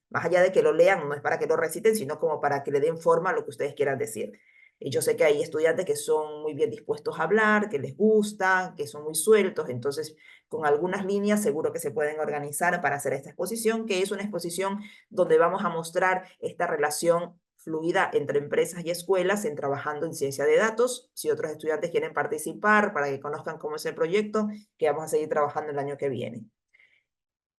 más allá de que lo lean, no es para que lo reciten, sino como para que le den forma a lo que ustedes quieran decir. Y yo sé que hay estudiantes que son muy bien dispuestos a hablar, que les gusta, que son muy sueltos, entonces con algunas líneas seguro que se pueden organizar para hacer esta exposición, que es una exposición donde vamos a mostrar esta relación fluida entre empresas y escuelas en trabajando en ciencia de datos. Si otros estudiantes quieren participar para que conozcan cómo es el proyecto, que vamos a seguir trabajando el año que viene.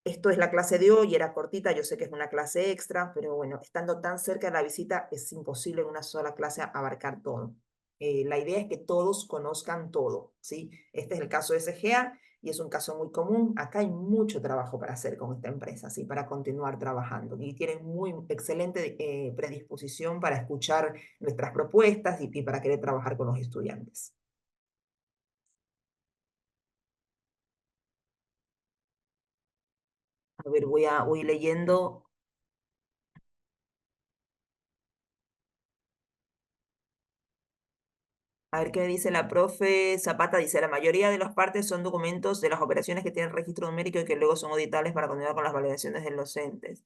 Esto es la clase de hoy, era cortita, yo sé que es una clase extra, pero bueno, estando tan cerca de la visita es imposible en una sola clase abarcar todo. La idea es que todos conozcan todo, ¿sí? Este es el caso de SGA y es un caso muy común. Acá hay mucho trabajo para hacer con esta empresa, ¿sí? Para continuar trabajando. Y tienen muy excelente predisposición para escuchar nuestras propuestas y para querer trabajar con los estudiantes. A ver, voy leyendo. A ver qué dice la profe Zapata. Dice, la mayoría de las partes son documentos de las operaciones que tienen registro numérico y que luego son auditables para continuar con las validaciones de los entes,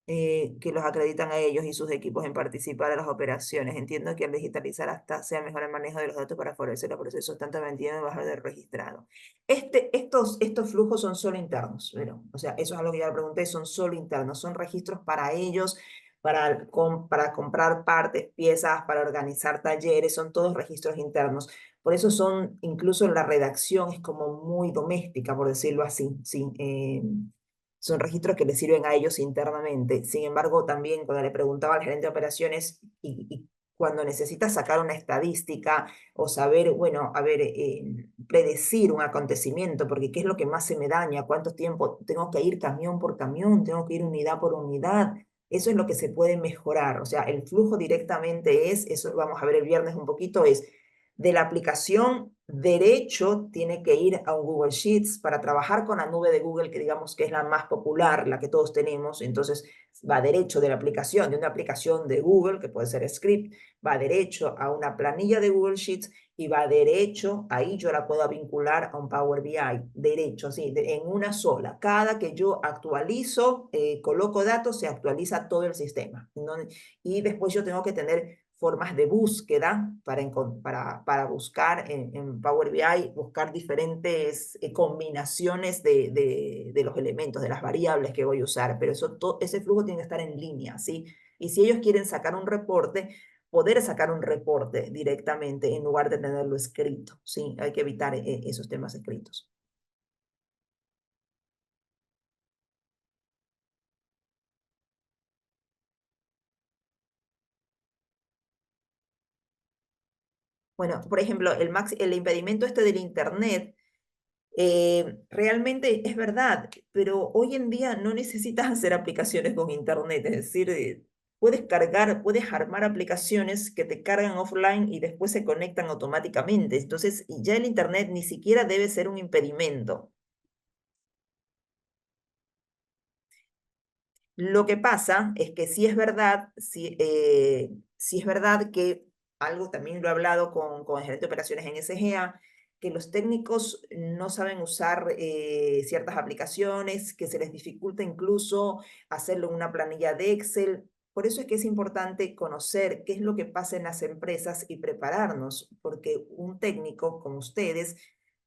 que los acreditan a ellos y sus equipos en participar en las operaciones. Entiendo que al digitalizar hasta sea mejor el manejo de los datos para favorecer los procesos tanto de entiendo y bajar del registrado. Estos flujos son solo internos, pero, o sea, eso es algo que ya le pregunté, son solo internos, son registros para ellos, para comprar partes, piezas, para organizar talleres, son todos registros internos. Por eso son, incluso la redacción es como muy doméstica, por decirlo así, ¿sí? Son registros que les sirven a ellos internamente. Sin embargo, también cuando le preguntaba al gerente de operaciones y cuando necesita sacar una estadística o saber, bueno, a ver, predecir un acontecimiento, porque qué es lo que más se me daña, cuánto tiempo tengo que ir camión por camión, tengo que ir unidad por unidad, eso es lo que se puede mejorar. O sea, el flujo directamente es, eso vamos a ver el viernes un poquito, es de la aplicación derecho tiene que ir a un Google Sheets para trabajar con la nube de Google, que digamos que es la más popular, la que todos tenemos. Entonces va derecho de la aplicación, de una aplicación de Google, que puede ser Script, va derecho a una planilla de Google Sheets y va derecho, ahí yo la puedo vincular a un Power BI, derecho, sí, en una sola. Cada que yo actualizo, coloco datos, se actualiza todo el sistema, ¿no? Y después yo tengo que tener formas de búsqueda para buscar en Power BI, buscar diferentes combinaciones de los elementos, de las variables que voy a usar, pero ese flujo tiene que estar en línea, ¿sí? Y si ellos quieren sacar un reporte, poder sacar un reporte directamente en lugar de tenerlo escrito, ¿sí? Hay que evitar esos temas escritos. Bueno, por ejemplo, el impedimento este del Internet, realmente es verdad, pero hoy en día no necesitas hacer aplicaciones con internet, es decir, puedes armar aplicaciones que te cargan offline y después se conectan automáticamente. Entonces, ya el internet ni siquiera debe ser un impedimento. Lo que pasa es que sí es verdad que algo también lo he hablado con el gerente de operaciones en SGA, que los técnicos no saben usar ciertas aplicaciones, que se les dificulta incluso hacerlo en una planilla de Excel. Por eso es que es importante conocer qué es lo que pasa en las empresas y prepararnos, porque un técnico como ustedes,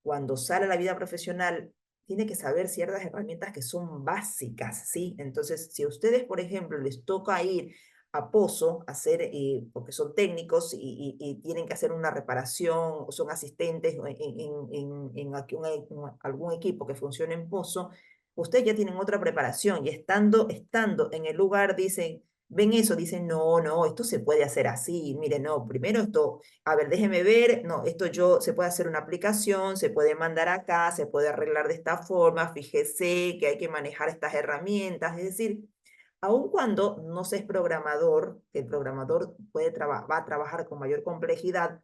cuando sale a la vida profesional, tiene que saber ciertas herramientas que son básicas, ¿sí? Entonces, si a ustedes, por ejemplo, les toca ir a Pozo, hacer, porque son técnicos y tienen que hacer una reparación, o son asistentes en algún equipo que funcione en Pozo, ustedes ya tienen otra preparación y estando en el lugar, dicen, ven eso, dicen, no, no, esto se puede hacer así, mire, no, primero esto a ver, déjeme ver, no, se puede hacer una aplicación, se puede mandar acá, se puede arreglar de esta forma, fíjese que hay que manejar estas herramientas, es decir, aun cuando no se es programador, que el programador va a trabajar con mayor complejidad,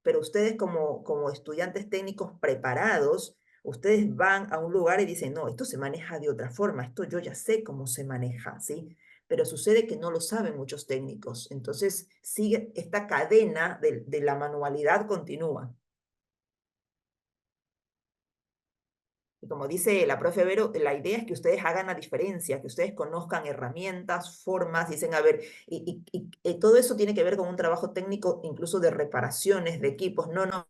pero ustedes como estudiantes técnicos preparados, ustedes van a un lugar y dicen, no, esto se maneja de otra forma, esto yo ya sé cómo se maneja, ¿sí? Pero sucede que no lo saben muchos técnicos. Entonces, sigue esta cadena de la manualidad continúa. Y como dice la profe Vero, la idea es que ustedes hagan la diferencia, que ustedes conozcan herramientas, formas, dicen, a ver, y todo eso tiene que ver con un trabajo técnico, incluso de reparaciones de equipos. No, no.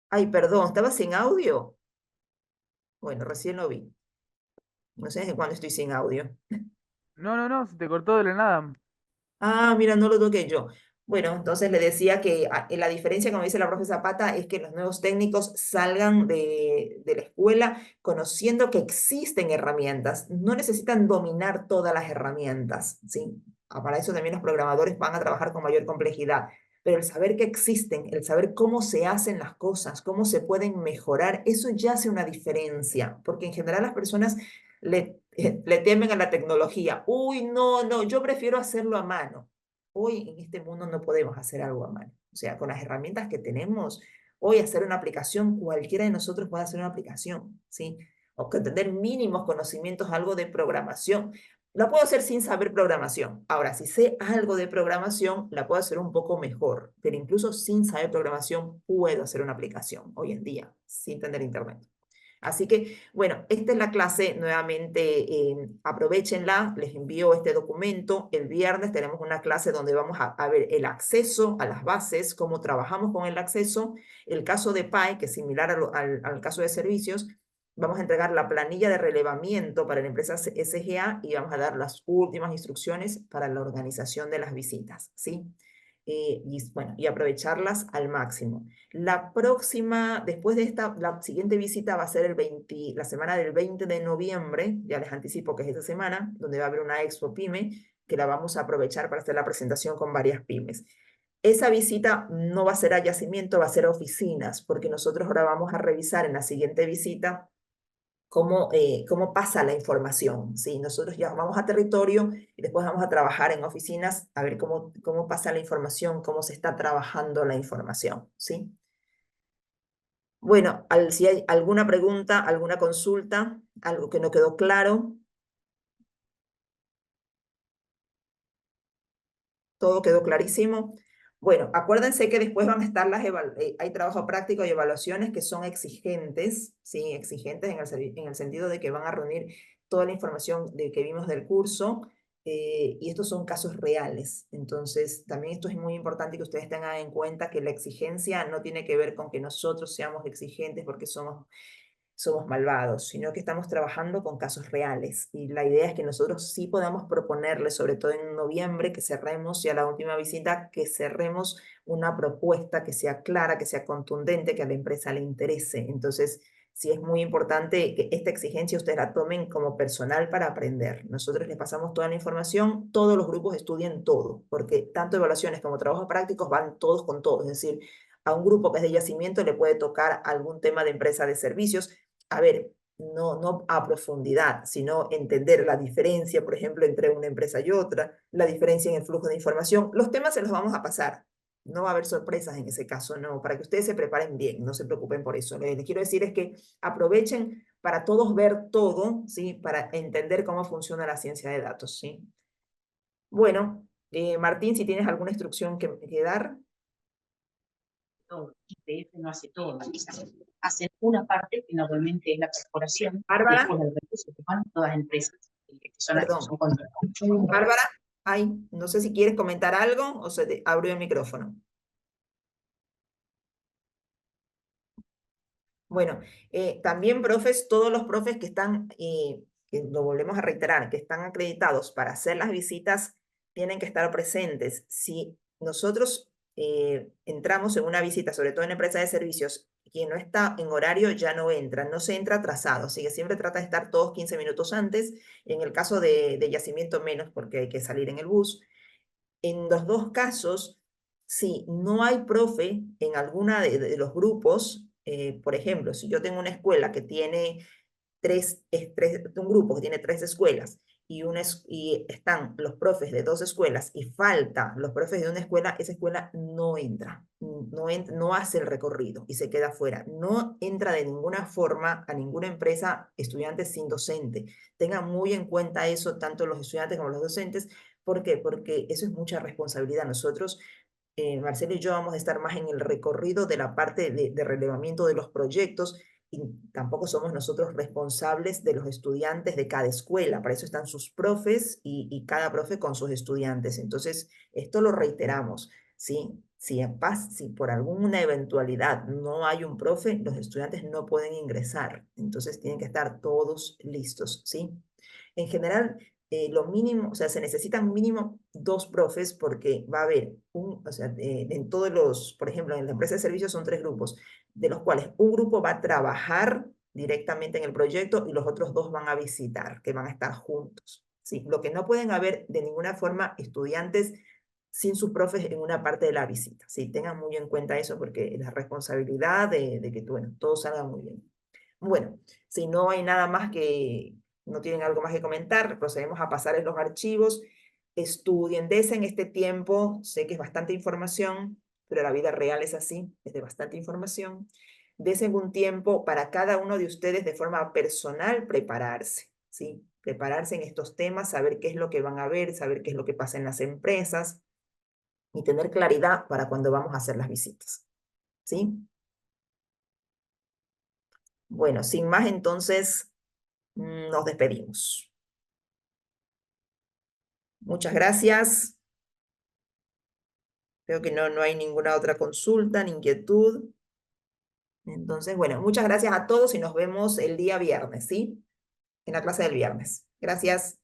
Ay, perdón, ¿estaba sin audio? Bueno, recién lo vi. No sé desde cuándo estoy sin audio. No, no, no, se te cortó de la nada. Ah, mira, no lo toqué yo. Bueno, entonces le decía que la diferencia, como dice la profe Zapata, es que los nuevos técnicos salgan de la escuela conociendo que existen herramientas. No necesitan dominar todas las herramientas, ¿sí? Para eso también los programadores van a trabajar con mayor complejidad. Pero el saber que existen, el saber cómo se hacen las cosas, cómo se pueden mejorar, eso ya hace una diferencia, porque en general las personas le temen a la tecnología. Uy, no, no, yo prefiero hacerlo a mano. Hoy en este mundo no podemos hacer algo a mano. O sea, con las herramientas que tenemos, hoy hacer una aplicación, cualquiera de nosotros puede hacer una aplicación, ¿sí? O que tener mínimos conocimientos, algo de programación. La puedo hacer sin saber programación. Ahora, si sé algo de programación, la puedo hacer un poco mejor. Pero incluso sin saber programación, puedo hacer una aplicación hoy en día, sin tener internet. Así que, bueno, esta es la clase, nuevamente aprovéchenla, les envío este documento. El viernes tenemos una clase donde vamos a ver el acceso a las bases, cómo trabajamos con el acceso, el caso de PAI, que es similar al caso de servicios. Vamos a entregar la planilla de relevamiento para la empresa SGA y vamos a dar las últimas instrucciones para la organización de las visitas, ¿sí? Bueno, y aprovecharlas al máximo. La próxima, después de esta, la siguiente visita va a ser la semana del 20 de noviembre, ya les anticipo que es esta semana, donde va a haber una Expo Pyme, que la vamos a aprovechar para hacer la presentación con varias pymes. Esa visita no va a ser a yacimiento, va a ser a oficinas, porque nosotros ahora vamos a revisar en la siguiente visita cómo pasa la información, ¿sí? Nosotros ya vamos a territorio y después vamos a trabajar en oficinas a ver cómo pasa la información, cómo se está trabajando la información, ¿sí? Bueno, si hay alguna pregunta, alguna consulta, algo que no quedó claro, todo quedó clarísimo. Bueno, acuérdense que después van a estar hay trabajo práctico y evaluaciones que son exigentes, ¿sí? Exigentes en el sentido de que van a reunir toda la información que vimos del curso, y estos son casos reales. Entonces, también esto es muy importante que ustedes tengan en cuenta que la exigencia no tiene que ver con que nosotros seamos exigentes porque somos malvados, sino que estamos trabajando con casos reales. Y la idea es que nosotros sí podamos proponerles, sobre todo en noviembre, que cerremos, y a la última visita, que cerremos una propuesta que sea clara, que sea contundente, que a la empresa le interese. Entonces, sí es muy importante que esta exigencia ustedes la tomen como personal para aprender. Nosotros les pasamos toda la información, todos los grupos estudien todo, porque tanto evaluaciones como trabajos prácticos van todos con todos. Es decir, a un grupo que es de yacimiento le puede tocar algún tema de empresa de servicios. A ver, no a profundidad, sino entender la diferencia, por ejemplo, entre una empresa y otra, la diferencia en el flujo de información. Los temas se los vamos a pasar. No va a haber sorpresas en ese caso, no, para que ustedes se preparen bien, no se preocupen por eso. Lo que les quiero decir es que aprovechen para todos ver todo, ¿sí? Para entender cómo funciona la ciencia de datos, ¿sí? Bueno, Martín, si tienes alguna instrucción que dar. Todo. IPF no hace todo. Hacen una parte que normalmente es la perforación, y Bárbara, después el resto se ocupan todas las empresas que son las que perdón. son contratadas. Bárbara, ay, no sé si quieres comentar algo o se te abrió el micrófono. Bueno, también profes, todos los profes que están, que lo volvemos a reiterar, que están acreditados para hacer las visitas, tienen que estar presentes. Si nosotros entramos en una visita, sobre todo en empresa de servicios, quien no está en horario ya no entra, no se entra atrasado, así que siempre trata de estar todos 15 minutos antes. En el caso de yacimiento menos, porque hay que salir en el bus. En los dos casos, si no hay profe en alguna de los grupos, por ejemplo, si yo tengo una escuela que tiene un grupo que tiene 3 escuelas y están los profes de 2 escuelas y falta los profes de una escuela, esa escuela no entra, no hace el recorrido y se queda fuera. No entra de ninguna forma a ninguna empresa estudiantes sin docente. Tengan muy en cuenta eso, tanto los estudiantes como los docentes. ¿Por qué? Porque eso es mucha responsabilidad. Nosotros, Marcelo y yo, vamos a estar más en el recorrido de la parte de relevamiento de los proyectos, y tampoco somos nosotros responsables de los estudiantes de cada escuela. Para eso están sus profes y cada profe con sus estudiantes. Entonces, esto lo reiteramos, ¿sí? Si por alguna eventualidad no hay un profe, los estudiantes no pueden ingresar. Entonces, tienen que estar todos listos, ¿sí? En general, lo mínimo, o sea, se necesitan mínimo 2 profes, porque va a haber o sea, en todos los, por ejemplo, en la empresa de servicios son 3 grupos, de los cuales un grupo va a trabajar directamente en el proyecto y los otros 2 van a visitar, que van a estar juntos, ¿sí? Lo que no pueden haber de ninguna forma estudiantes sin sus profes en una parte de la visita, ¿sí? Tengan muy en cuenta eso, porque es la responsabilidad de que bueno, todo salga muy bien. Bueno, si no hay nada más no tienen algo más que comentar, procedemos a pasar los archivos. Estudien, desen este tiempo, sé que es bastante información, pero la vida real es así, es de bastante información. Desen un tiempo para cada uno de ustedes de forma personal prepararse, ¿sí? Prepararse en estos temas, saber qué es lo que van a ver, saber qué es lo que pasa en las empresas y tener claridad para cuando vamos a hacer las visitas, ¿sí? Bueno, sin más, entonces nos despedimos. Muchas gracias. Creo que no hay ninguna otra consulta ni inquietud. Entonces, bueno, muchas gracias a todos y nos vemos el día viernes, ¿sí? En la clase del viernes. Gracias.